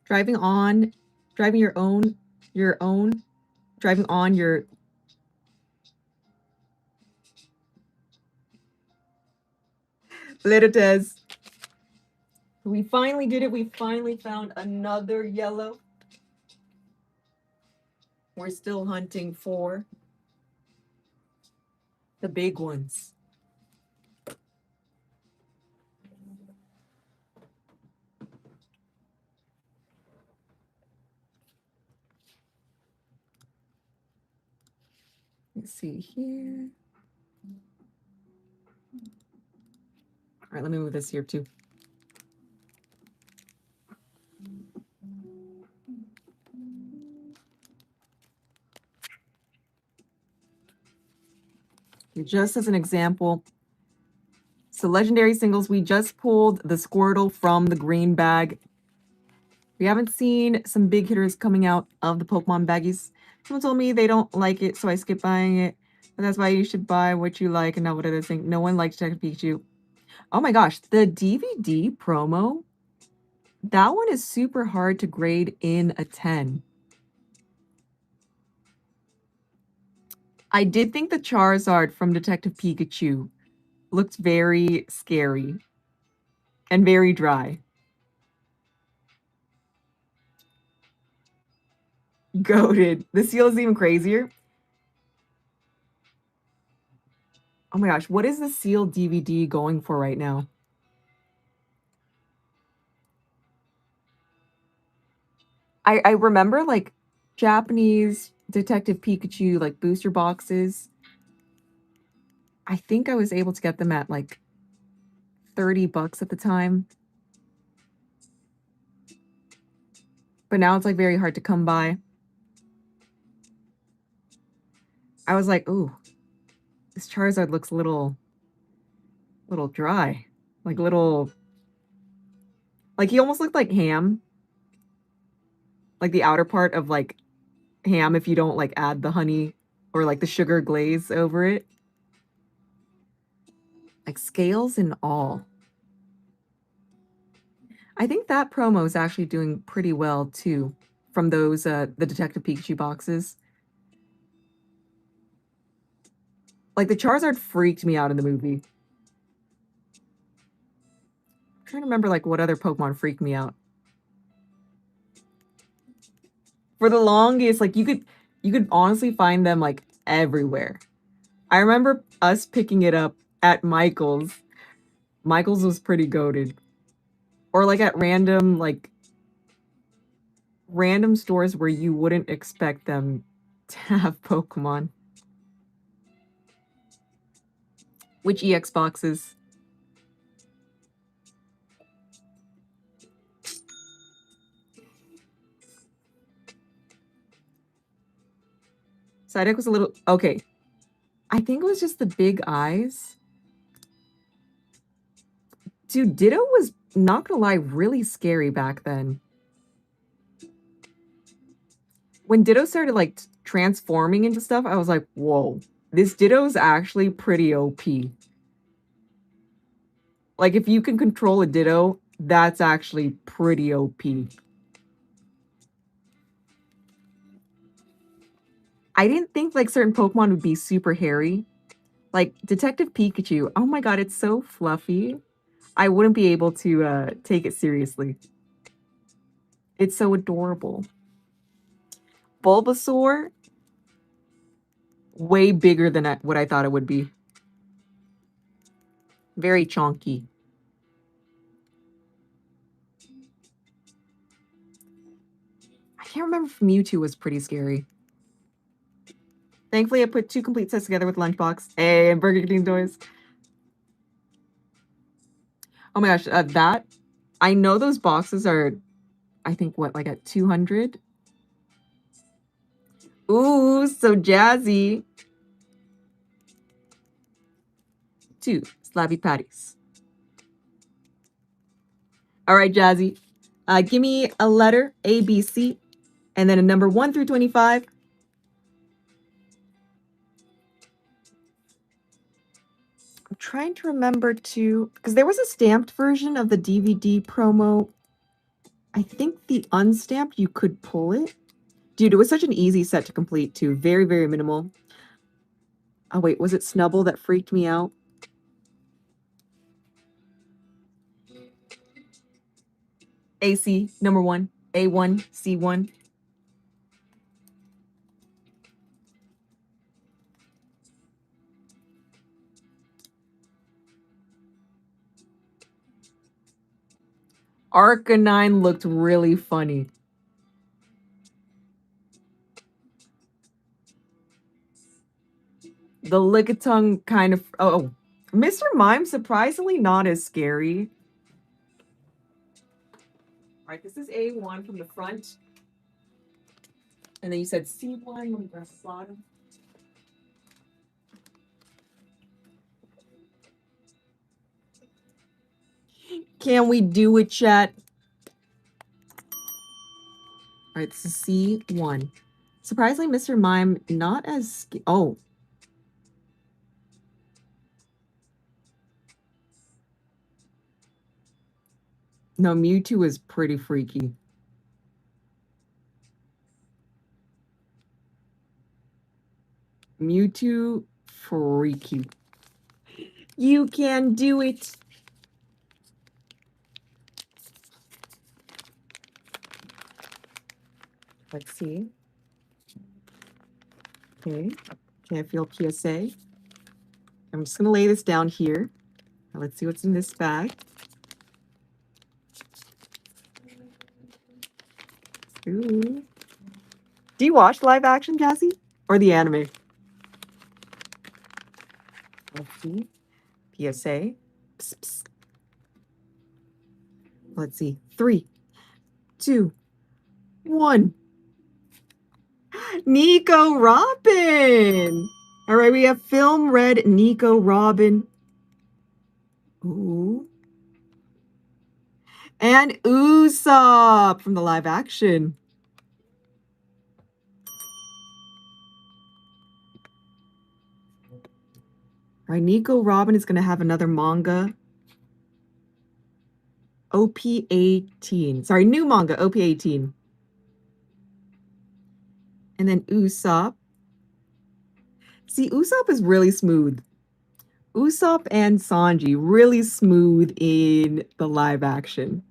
Driving on your later, Tez. We finally did it. We finally found another yellow. We're still hunting for the big ones. Let's see here. All right, let me move this here too. Just as an example, so legendary singles, we just pulled the Squirtle from the green bag. We haven't seen some big hitters coming out of the Pokemon baggies. Someone told me they don't like it, so I skipped buying it. But that's why you should buy what you like and not what others think. No one likes Detective Pikachu. Oh my gosh, the DVD promo, that one is super hard to grade in a 10. I did think the Charizard from Detective Pikachu looked very scary and very dry. Goated. The seal is even crazier. Oh my gosh, what is the seal DVD going for right now? I remember like Japanese Detective Pikachu like booster boxes. I think I was able to get them at like $30 at the time. But now it's like very hard to come by. I was like, ooh, this Charizard looks a little dry. Like he almost looked like ham. Like the outer part of like ham if you don't like add the honey or like the sugar glaze over it. Like scales and all. I think that promo is actually doing pretty well too from those the Detective Pikachu boxes. Like the Charizard freaked me out in the movie. I'm trying to remember like what other Pokemon freaked me out. For the longest, like you could honestly find them like everywhere. I remember us picking it up at Michael's. Michael's was pretty goated. Or like at random stores where you wouldn't expect them to have Pokemon. Which EX boxes? Psyduck was a little... Okay. I think it was just the big eyes. Dude, Ditto was, not gonna lie, really scary back then. When Ditto started, like, transforming into stuff, I was like, whoa. This Ditto's actually pretty OP. Like, if you can control a Ditto, that's actually pretty OP. I didn't think, like, certain Pokemon would be super hairy. Like, Detective Pikachu. Oh my god, it's so fluffy. I wouldn't be able to take it seriously. It's so adorable. Bulbasaur, way bigger than what I thought it would be. Very chonky. I can't remember if Mewtwo was pretty scary. Thankfully, I put 2 complete sets together with Lunchbox. Hey, and Burger King toys. Oh my gosh, that... I know those boxes are, I think, what, like at 200? Ooh, so jazzy. 2 Slabby Patties. All right, Jazzy. Give me a letter, A, B, C, and then a number 1 through 25. I'm trying to remember to... Because there was a stamped version of the DVD promo. I think the unstamped, you could pull it. Dude, it was such an easy set to complete, too. Very, very minimal. Oh, wait. Was it Snubble that freaked me out? AC, number 1. A1, C1. Arcanine looked really funny. The Lickitung kind of... Oh, Mr. Mime, surprisingly not as scary. All right, this is A1 from the front. And then you said C1. Let me grab the bottom. Can we do it, chat? All right, this is C1. Surprisingly, Mr. Mime, not as... Oh. No, Mewtwo is pretty freaky. Mewtwo, freaky. You can do it. Let's see. Okay. Okay, I feel PSA. I'm just going to lay this down here. Now let's see what's in this bag. Ooh. Do you watch live action, Cassie? Or the anime? Let's see. PSA. Psst, psst. Let's see. 3, 2, 1. Nico Robin! All right, we have Film Red Nico Robin. Ooh. And Usopp from the live action. All right, Nico Robin is going to have another manga. OP18. Sorry, new manga, OP18. And then Usopp. See, Usopp is really smooth. Usopp and Sanji, really smooth in the live action.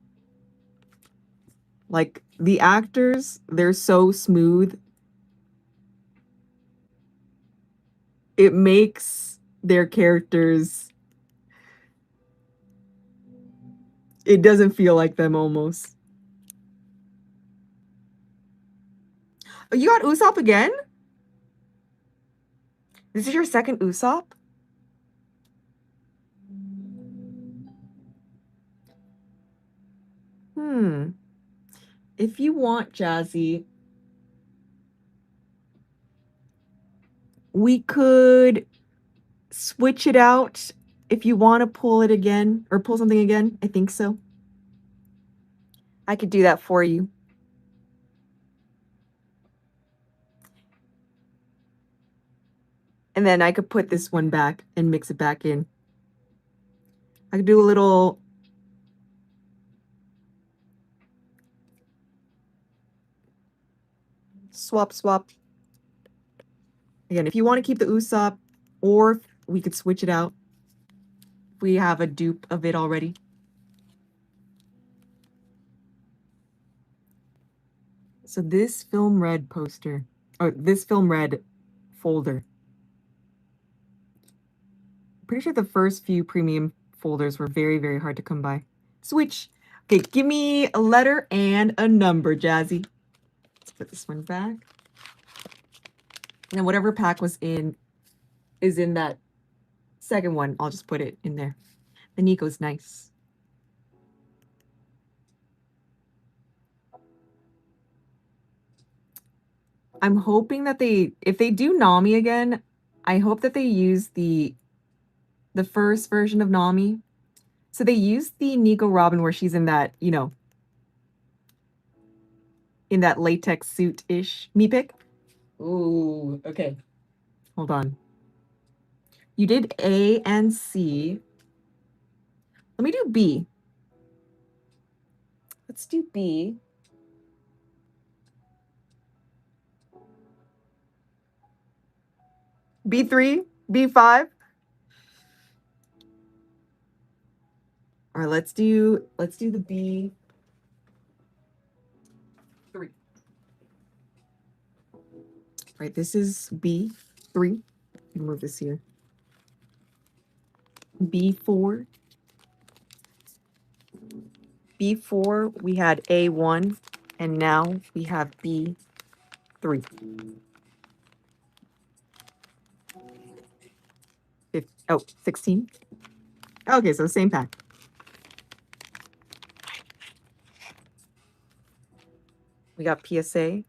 Like, the actors, they're so smooth. It makes their characters... It doesn't feel like them, almost. Oh, you got Usopp again? This is your second Usopp? If you want, Jazzy, we could switch it out if you want to pull it again or pull something again. I think so. I could do that for you. And then I could put this one back and mix it back in. I could do a little swap. Again, if you want to keep the Usopp, or we could switch it out. We have a dupe of it already. So this Film Red poster, or this Film Red folder. Pretty sure the first few premium folders were very, very hard to come by. Switch. Okay, give me a letter and a number, Jazzy. Let's put this one back. And whatever pack was in is in that second one. I'll just put it in there. The Nico's nice. I'm hoping that if they do Nami again, I hope that they use the first version of Nami. So they used the Nico Robin where she's in that, you know, in that latex suit-ish. Me pick? Ooh, okay. Hold on. You did A and C. Let me do B. Let's do B. B3? B5? All right, let's do the B3. All right, this is B3. Move this here. B4. B4, we had A1, and now we have B3. Oh, 16. Okay, so same pack. We got PSA.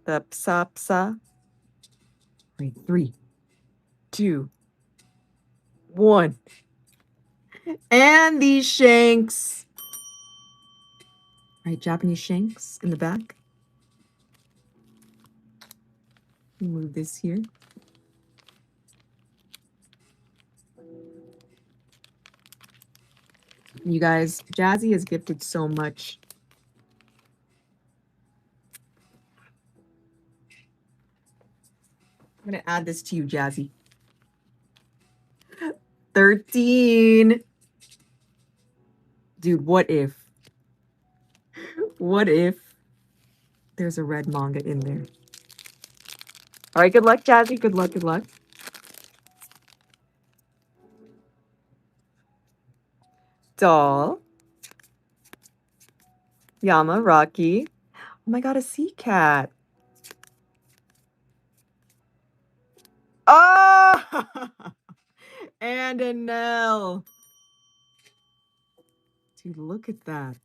The Psa. Wait, 3, 2, 1. And these Shanks. All right, Japanese Shanks in the back. Move this here. You guys, Jazzy has gifted so much. I'm going to add this to you, Jazzy. 13. Dude, what if? What if there's a red manga in there? All right, good luck, Jazzy. Good luck, good luck. Doll. Yama, Rocky. Oh my god, a sea cat. Oh! And a Nell. Dude, look at that.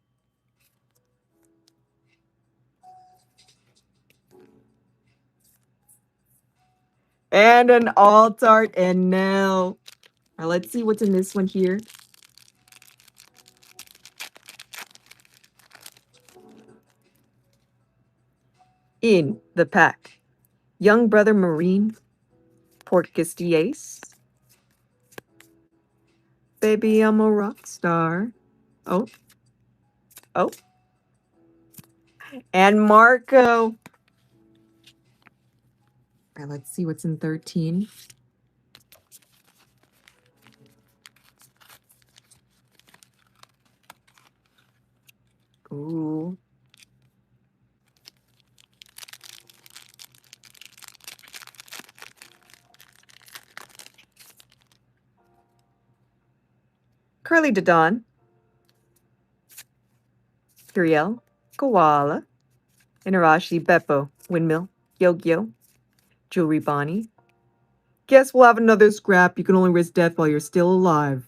And an Altart and Nell. All right, let's see what's in this one here. In the pack, Young Brother Marine, Portcullis Ace. Baby, I'm a rock star. Oh. And Marco. All right, let's see what's in 13. Ooh. Curly Dodon. Curiel. Koala. Inarashi. Beppo. Windmill. Yo-Yo. Jewelry Bonnie. Guess we'll have another scrap. You can only risk death while you're still alive.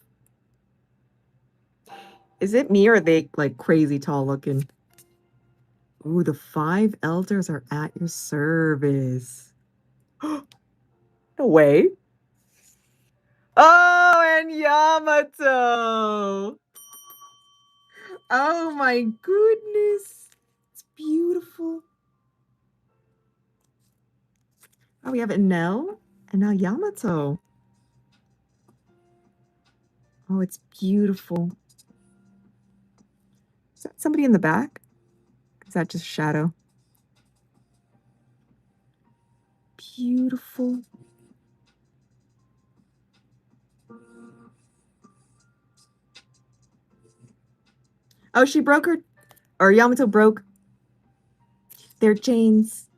Is it me or are they like crazy tall looking? Ooh, the 5 elders are at your service. No way. Oh, and Yamato. Oh my goodness. It's beautiful. Oh, we have Enel and now Yamato. Oh, it's beautiful. Is that somebody in the back? Is that just shadow? Beautiful. Oh, she broke her, or Yamato broke their chains.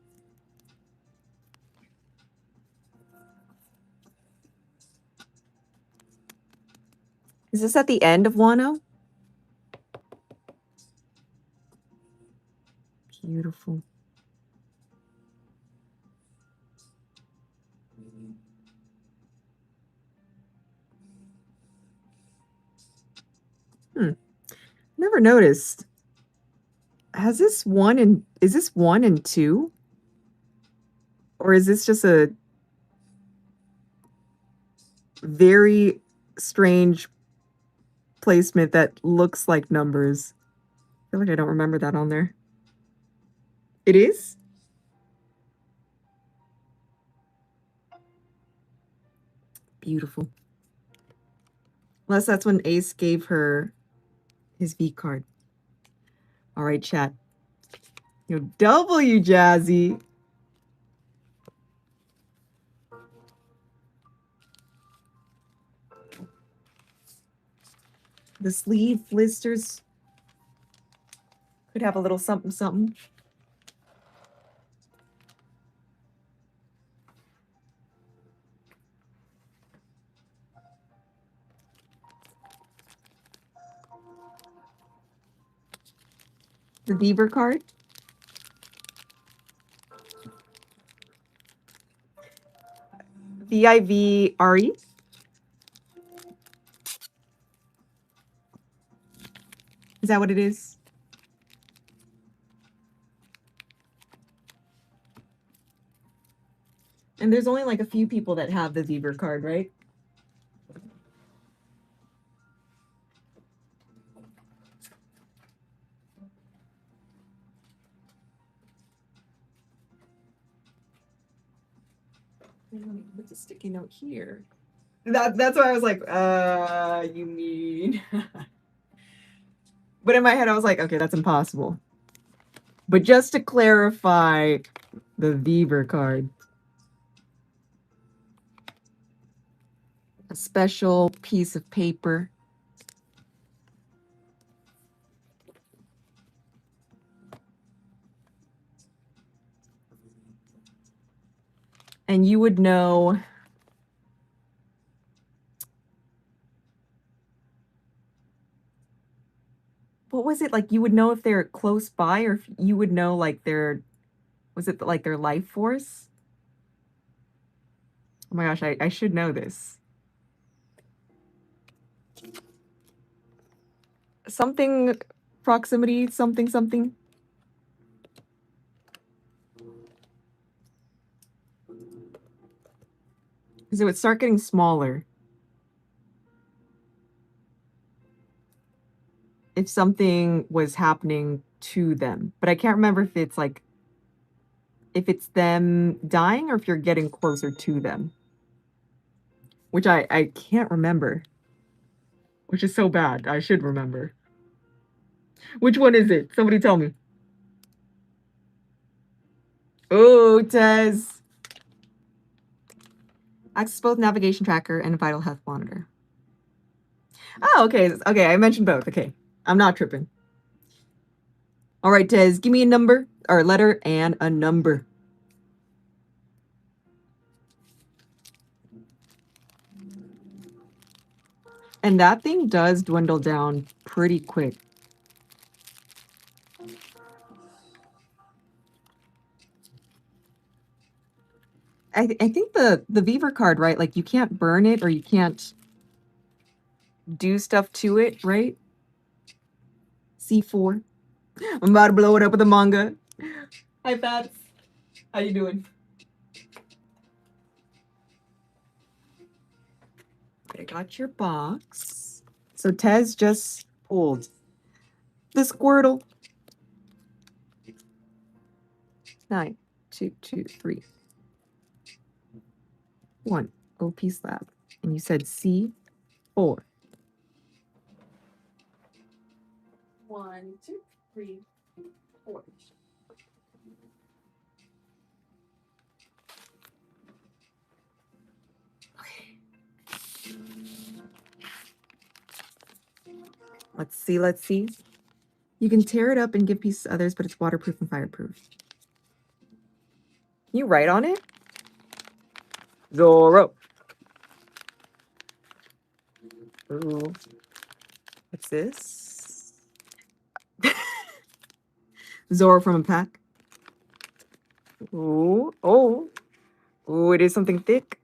Is this at the end of Wano? Beautiful. Never noticed. Has this one and is this 1 and 2? Or is this just a very strange placement that looks like numbers? I feel like I don't remember that on there. It is? Beautiful. Unless that's when Ace gave her his V card. All right, chat. Yo, W, Jazzy. The sleeve blisters could have a little something something. The Beaver card. VIVRE. Is that what it is? And there's only like a few people that have the Beaver card, right? Put the sticky note here. That's why I was like, you mean? But in my head, I was like, okay, that's impossible. But just to clarify, the Beaver card. A special piece of paper. And you would know what was it like? You would know if they're close by, or if you would know like was it like their life force? Oh my gosh, I should know this. Something proximity, something something. Because it would start getting smaller if something was happening to them. But I can't remember if it's like, if it's them dying or if you're getting closer to them. Which I can't remember. Which is so bad. I should remember. Which one is it? Somebody tell me. Oh, Tez. Access both navigation tracker and vital health monitor. Oh, okay. Okay, I mentioned both. Okay. I'm not tripping. All right, Tez, give me a number or a letter and a number. And that thing does dwindle down pretty quick. I think the Beaver card, right? Like you can't burn it or you can't do stuff to it, right? C4. I'm about to blow it up with a manga. Hi, Fats. How you doing? I got your box. So Tez just pulled the Squirtle. 9, 2, 2, 3, 1. OP slab. And you said C4. 1, 2, 3, 4. Let's see, let's see. You can tear it up and give pieces to others, but it's waterproof and fireproof. Can you write on it? Zoro. Ooh. What's this? Zoro from a pack. Ooh. Oh. Ooh, it is something thick.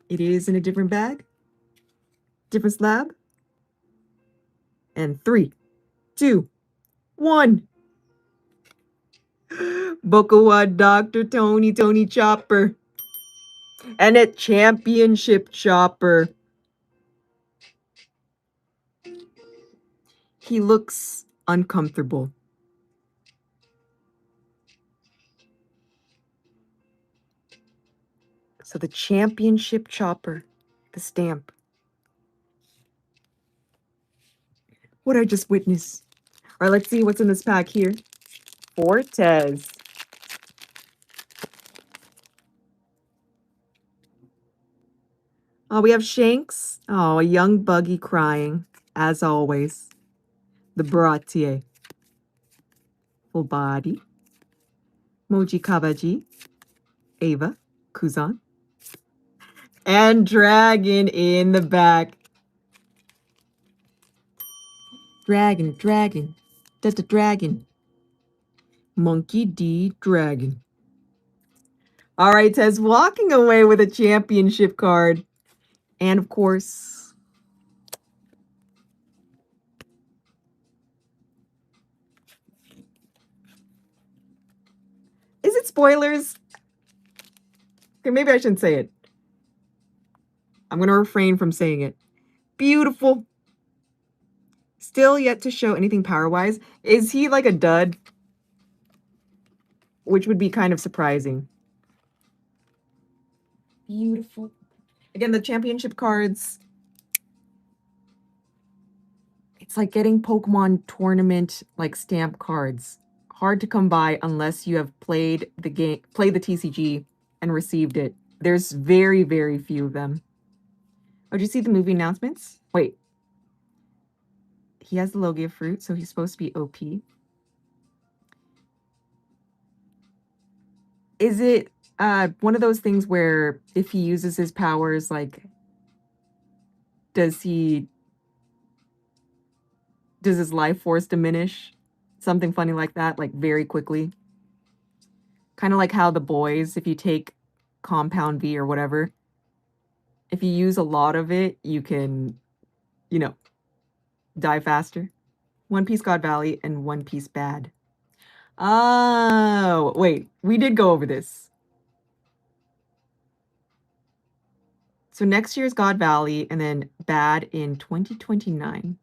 It is in a different bag. Different slab. And 3, 2, 1. Bokawa Dr. Tony Chopper. And a championship chopper. He looks uncomfortable. So the championship chopper, the stamp. What I just witnessed. All right, let's see what's in this pack here. Fortes. Oh, we have Shanks. Oh, a young buggy crying, as always. The Bratier. Full body. Moji Kabaji. Ava. Kuzan. And Dragon in the back. Dragon. That's a dragon. Monkey D. Dragon. All right, Tez walking away with a championship card. And of course, is it spoilers? Okay, maybe I shouldn't say it. I'm going to refrain from saying it. Beautiful. Still yet to show anything power-wise. Is he like a dud? Which would be kind of surprising. Beautiful. Again, the championship cards. It's like getting Pokemon tournament like stamp cards. Hard to come by unless you have played the game, played the TCG and received it. There's very, very few of them. Oh, did you see the movie announcements? Wait. He has the Logia fruit, so he's supposed to be OP. Is it one of those things where if he uses his powers, like, does his life force diminish? Something funny like that, like very quickly. Kind of like how the boys, if you take Compound V or whatever, if you use a lot of it, you can, you know, die faster. One Piece God Valley and One Piece Bad. Oh, wait, we did go over this. So next year's God Valley and then Bad in 2029.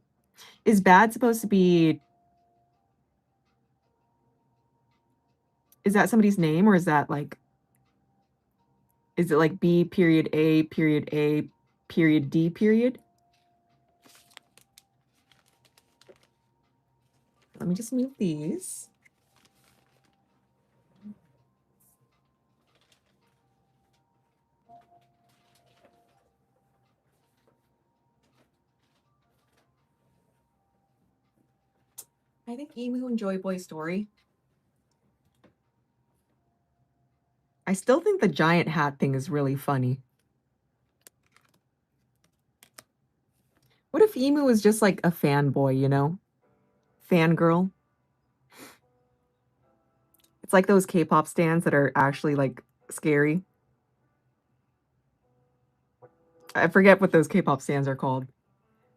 Is Bad supposed to be... Is that somebody's name or is that like... Is it like B period A period A period D period? Let me just move these. I think Emu and Joy Boy story. I still think the giant hat thing is really funny. What if Emu was just like a fanboy, you know? Fangirl. It's like those K-pop stands that are actually like scary. I forget what those K-pop stands are called.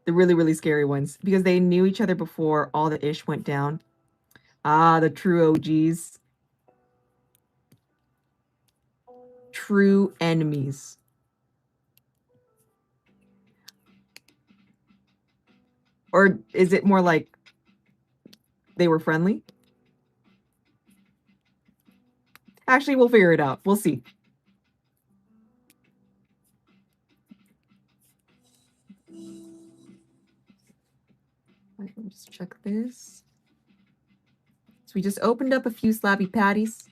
The really, really scary ones. Because they knew each other before all the ish went down. Ah, the true OGs. True enemies. Or is it more like they were friendly? Actually, we'll figure it out. We'll see. Let me just check this. So we just opened up a few slabby patties.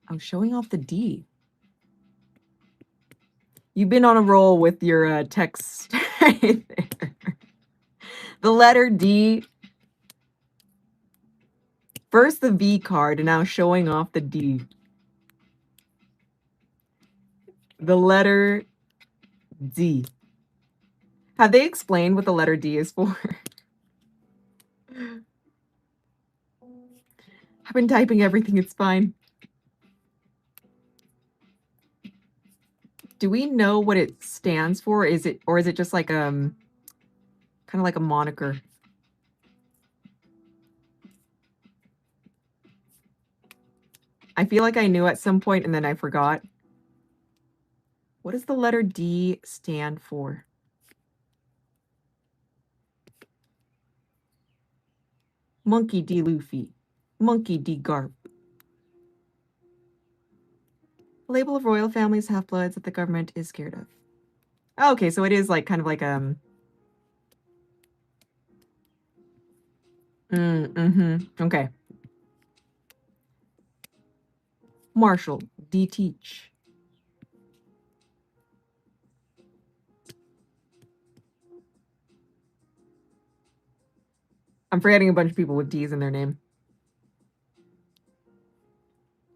Oh, showing off the D. You've been on a roll with your text right there. The letter D. First the V card, and now showing off the D. The letter D. Have they explained what the letter D is for? I've been typing everything, it's fine. Do we know what it stands for? Is it just like kind of like a moniker? I feel like I knew at some point and then I forgot. What does the letter D stand for? Monkey D. Luffy. Monkey D. Garp. A label of royal families, half-bloods that the government is scared of. Oh, okay, so it is like kind of like okay. Marshall D. Teach. I'm forgetting a bunch of people with D's in their name.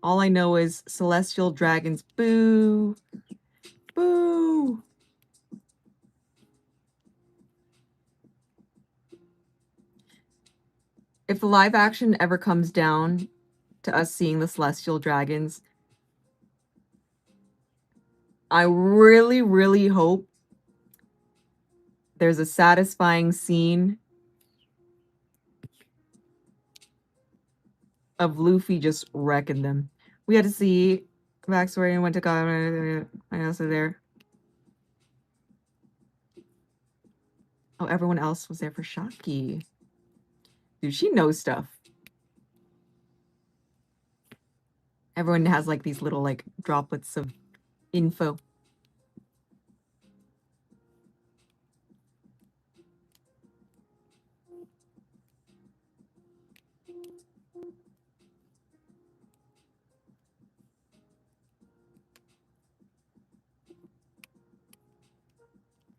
All I know is celestial dragons. Boo. Boo. If the live action ever comes down to us seeing the celestial dragons, I really, really hope there's a satisfying scene of Luffy just wrecking them. We had to see backstory and went to God. I also there. Oh, everyone else was there for Shaki. Dude, she knows stuff. Everyone has like these little like droplets of info.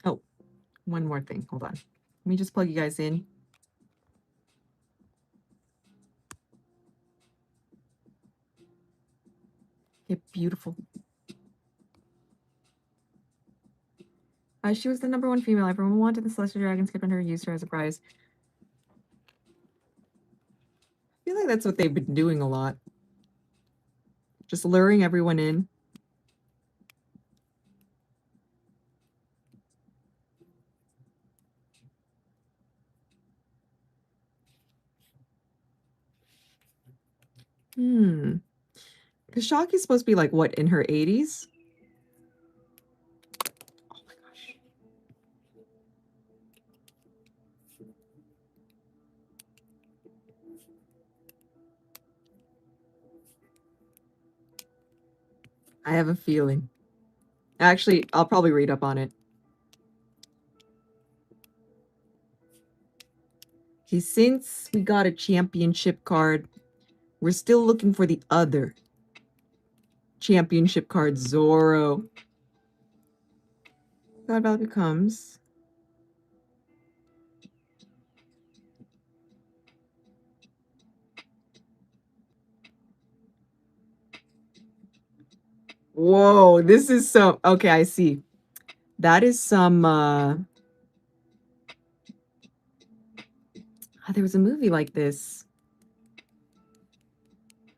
Oh, one more thing. Hold on. Let me just plug you guys in. Okay, beautiful. She was the #1 female. Everyone wanted the Celestial Dragon, skipped on her, used her as a prize. I feel like that's what they've been doing a lot. Just luring everyone in. Because Shaki's supposed to be like, what, in her 80s? Oh my gosh. I have a feeling. Actually, I'll probably read up on it. Okay, since we got a championship card, we're still looking for the other championship card, Zoro. God value becomes. Whoa, this is some. Okay, I see. That is some. There was a movie like this.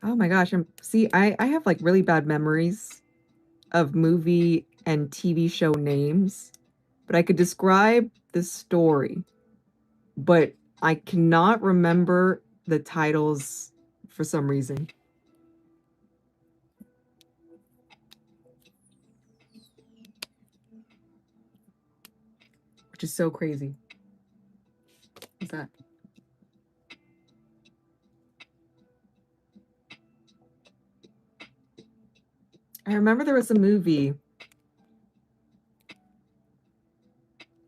Oh my gosh! See, I have like really bad memories of movie and TV show names, but I could describe the story, but I cannot remember the titles for some reason. Which is so crazy. What's that? I remember there was a movie,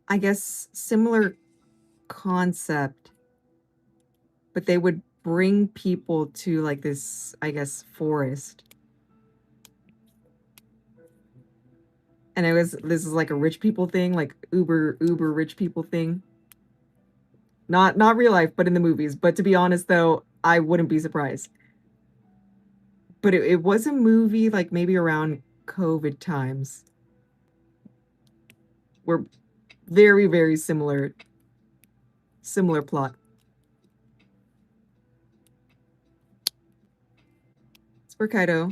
I guess similar concept, but they would bring people to like this, I guess, forest. And this is like a rich people thing, like uber rich people thing. Not real life, but in the movies. But to be honest though, I wouldn't be surprised. But it was a movie like maybe around COVID times. Were very, very similar plot. It's for Kaido.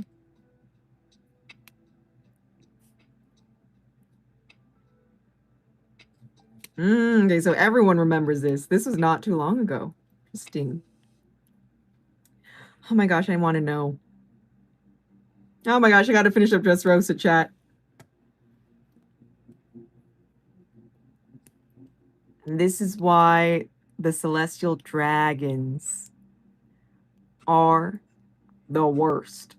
Okay, so everyone remembers this. This was not too long ago. Interesting. Oh my gosh, I want to know. Oh my gosh, I gotta finish up Dressrosa chat. And this is why the celestial dragons are the worst.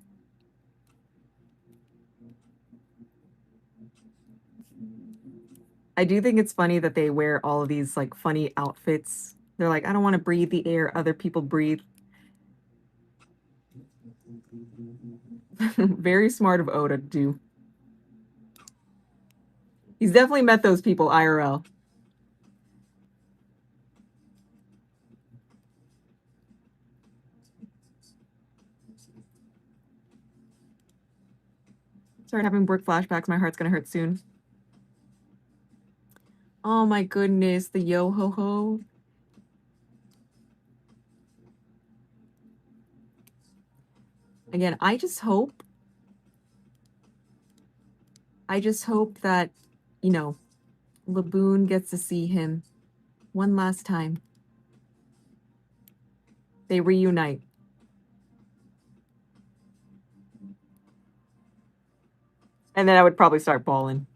I do think it's funny that they wear all of these like funny outfits. They're like, I don't want to breathe the air other people breathe. Very smart of Oda to do. He's definitely met those people IRL. Start having work flashbacks. My heart's gonna hurt soon. Oh my goodness, the yo ho ho. Again, I just hope that, you know, Laboon gets to see him one last time. They reunite. And then I would probably start bawling.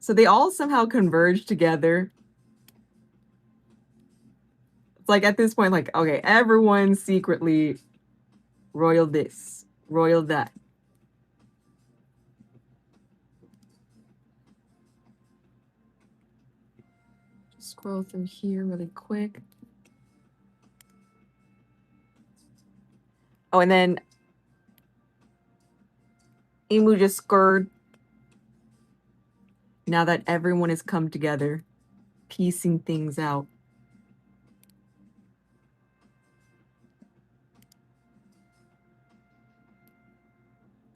So they all somehow converge together. It's like at this point, like, okay, everyone secretly royal this, royal that. Just scroll through here really quick. Oh, and then Imu just scurred. Now that everyone has come together, piecing things out.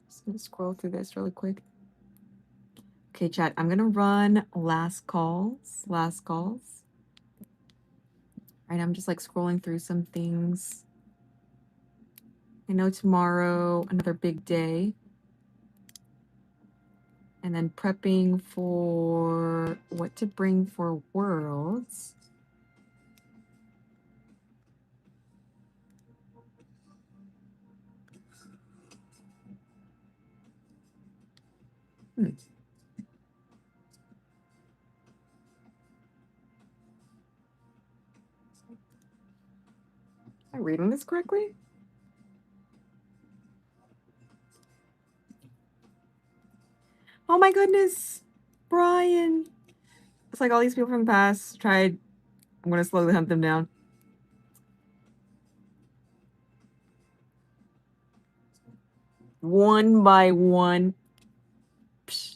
Just gonna scroll through this really quick. Okay, chat, I'm gonna run last calls. Last calls. All right, I'm just like scrolling through some things. I know tomorrow, another big day. And then prepping for what to bring for Worlds. Am I reading this correctly? Oh my goodness, Brian. It's like all these people from the past tried. I'm going to slowly hunt them down. One by one. Psh.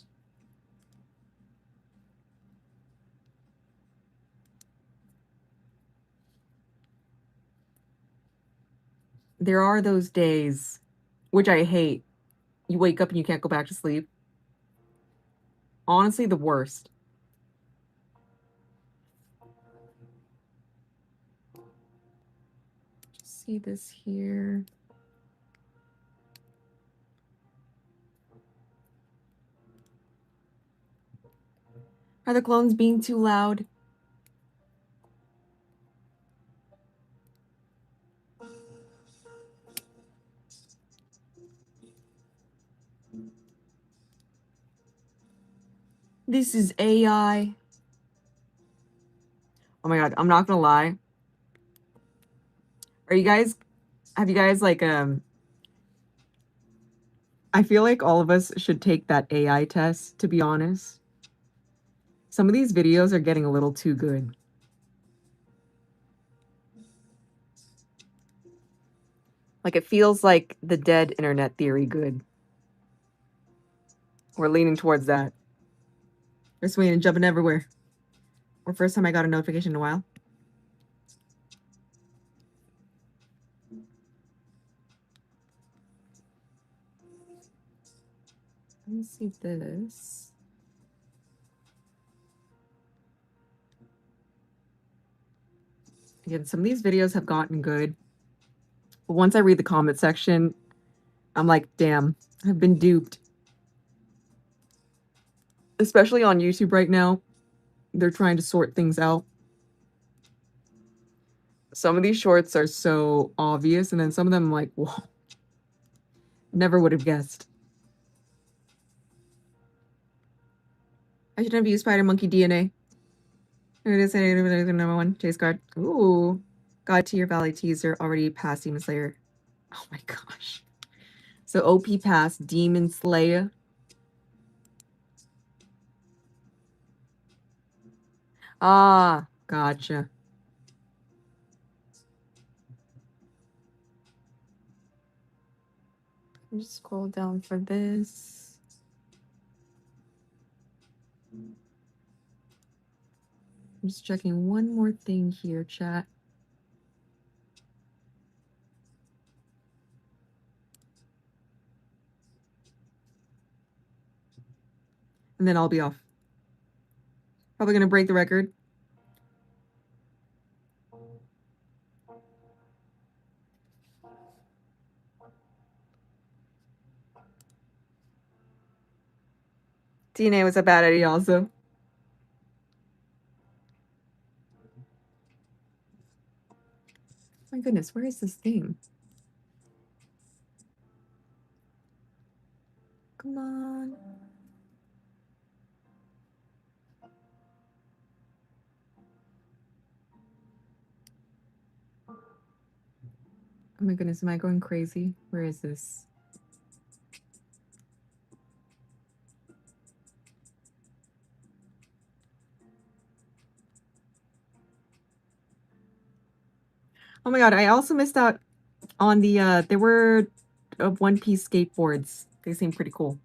There are those days, which I hate. You wake up and you can't go back to sleep. Honestly, the worst. see this here. Are the clones being too loud? This is AI. Oh my god, I'm not gonna lie. Have you guys like I feel like all of us should take that AI test, to be honest. Some of these videos are getting a little too good. Like it feels like the dead internet theory good. We're leaning towards that. They're swinging and jumping everywhere. Or first time I got a notification in a while. Let me see this. Again, some of these videos have gotten good. But once I read the comment section, I'm like, damn, I've been duped. Especially on YouTube right now. They're trying to sort things out. Some of these shorts are so obvious, and then some of them I'm like, whoa. Never would have guessed. I should have used Spider Monkey DNA. It is number one. Chase guard. Ooh. God Tier Valley teaser already past Demon Slayer. Oh my gosh. So OP past Demon Slayer. Ah, gotcha. Just scroll down for this. I'm just checking one more thing here, chat. And then I'll be off. Probably gonna break the record. DNA was a bad idea also. My goodness, where is this thing? Come on. Oh my goodness, am I going crazy? Where is this? Oh my god, I also missed out on the there were One Piece skateboards. They seem pretty cool.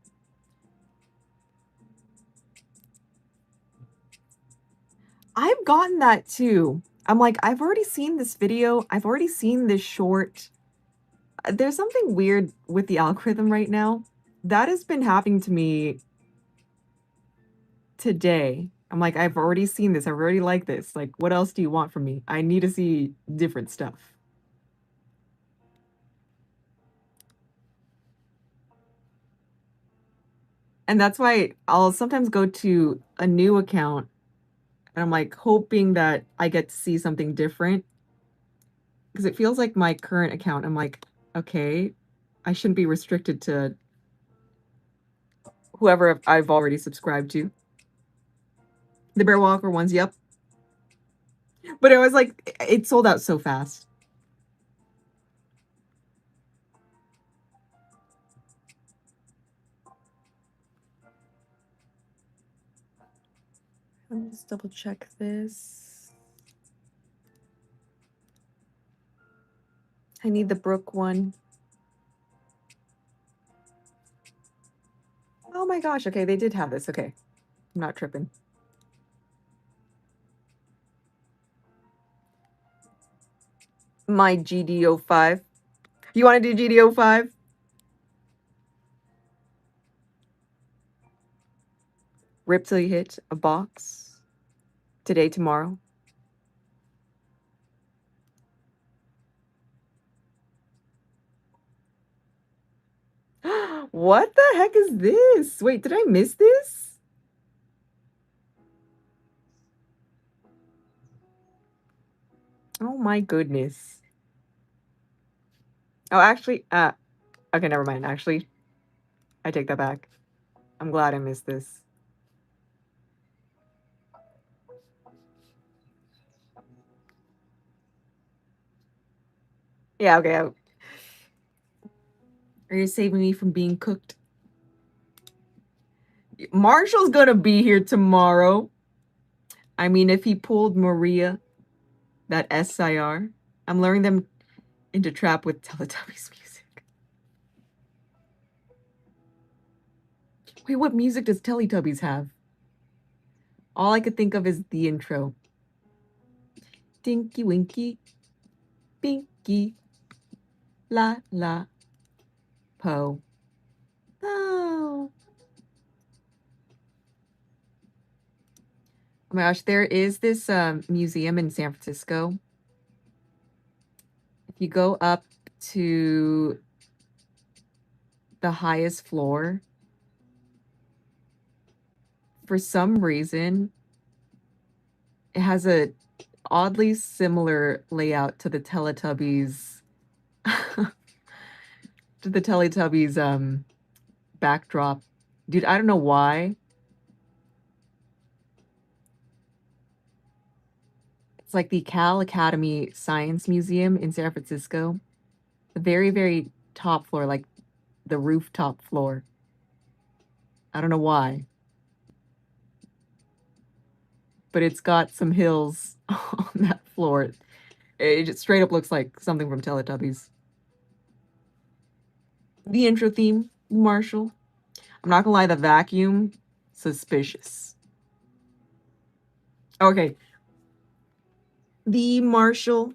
I've gotten that too. I'm like, I've already seen this video. I've already seen this short. There's something weird with the algorithm right now. That has been happening to me today. I'm like, I've already seen this. I already like this. Like, what else do you want from me? I need to see different stuff. And that's why I'll sometimes go to a new account and I'm like hoping that I get to see something different. Because it feels like my current account, I'm like, okay, I shouldn't be restricted to whoever I've already subscribed to. The Bear Walker ones, yep. But it was like, it sold out so fast. Let me just double check this. I need the Brook one. Oh my gosh, okay, they did have this. Okay, I'm not tripping. My GDO5. You want to do GDO5? Rip till you hit a box. Today, tomorrow. What the heck is this? Wait, did I miss this? Oh my goodness. Oh, actually, okay, never mind. Actually, I take that back. I'm glad I missed this. Yeah, okay. Are you saving me from being cooked? Marshall's gonna be here tomorrow. I mean, if he pulled Maria, that SIR, I'm luring them into trap with Teletubbies music. Wait, what music does Teletubbies have? All I could think of is the intro. Dinky Winky, Pinky, La La, Po. Oh. Oh my gosh, there is this museum in San Francisco. If you go up to the highest floor, for some reason, it has a oddly similar layout to the Teletubbies backdrop. Dude, I don't know why. It's like the Cal Academy Science Museum in San Francisco. The very, very top floor, like the rooftop floor. I don't know why. But it's got some hills on that floor. It just straight up looks like something from Teletubbies. The intro theme, Marshall. I'm not gonna lie, the vacuum, suspicious. Okay. The Marshall.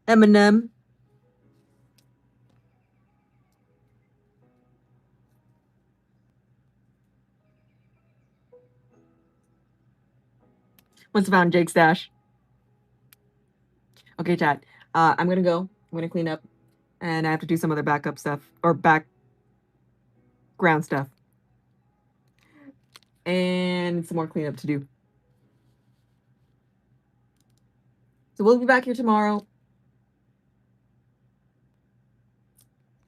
Eminem. What's found Jake's stash? Okay, chat. I'm gonna go. I'm gonna clean up. And I have to do some other backup stuff. Or background stuff. And some more cleanup to do. So we'll be back here tomorrow.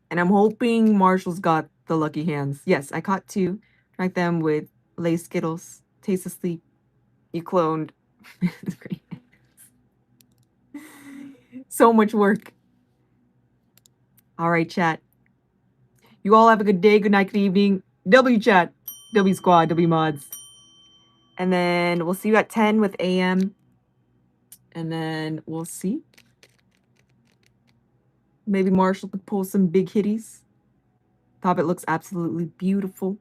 And I'm hoping Marshall's got the lucky hands. Yes, I caught 2. Drank them with Lace Skittles. Taste of Sleep. You cloned. It's great. So much work. All right, chat. You all have a good day, good night, good evening. W chat, W squad, W mods. And then we'll see you at 10 with AM. And then we'll see. Maybe Marshall could pull some big hitties. Top it looks absolutely beautiful.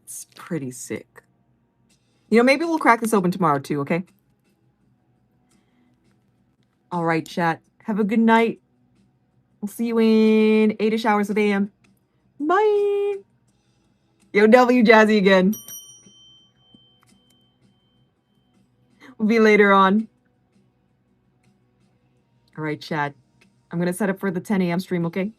It's pretty sick. You know, maybe we'll crack this open tomorrow too, okay? All right, chat. Have a good night. We'll see you in 8-ish hours with AM. Bye. Yo, W Jazzy again. We'll be later on. All right, chat. I'm going to set up for the 10 AM stream, okay?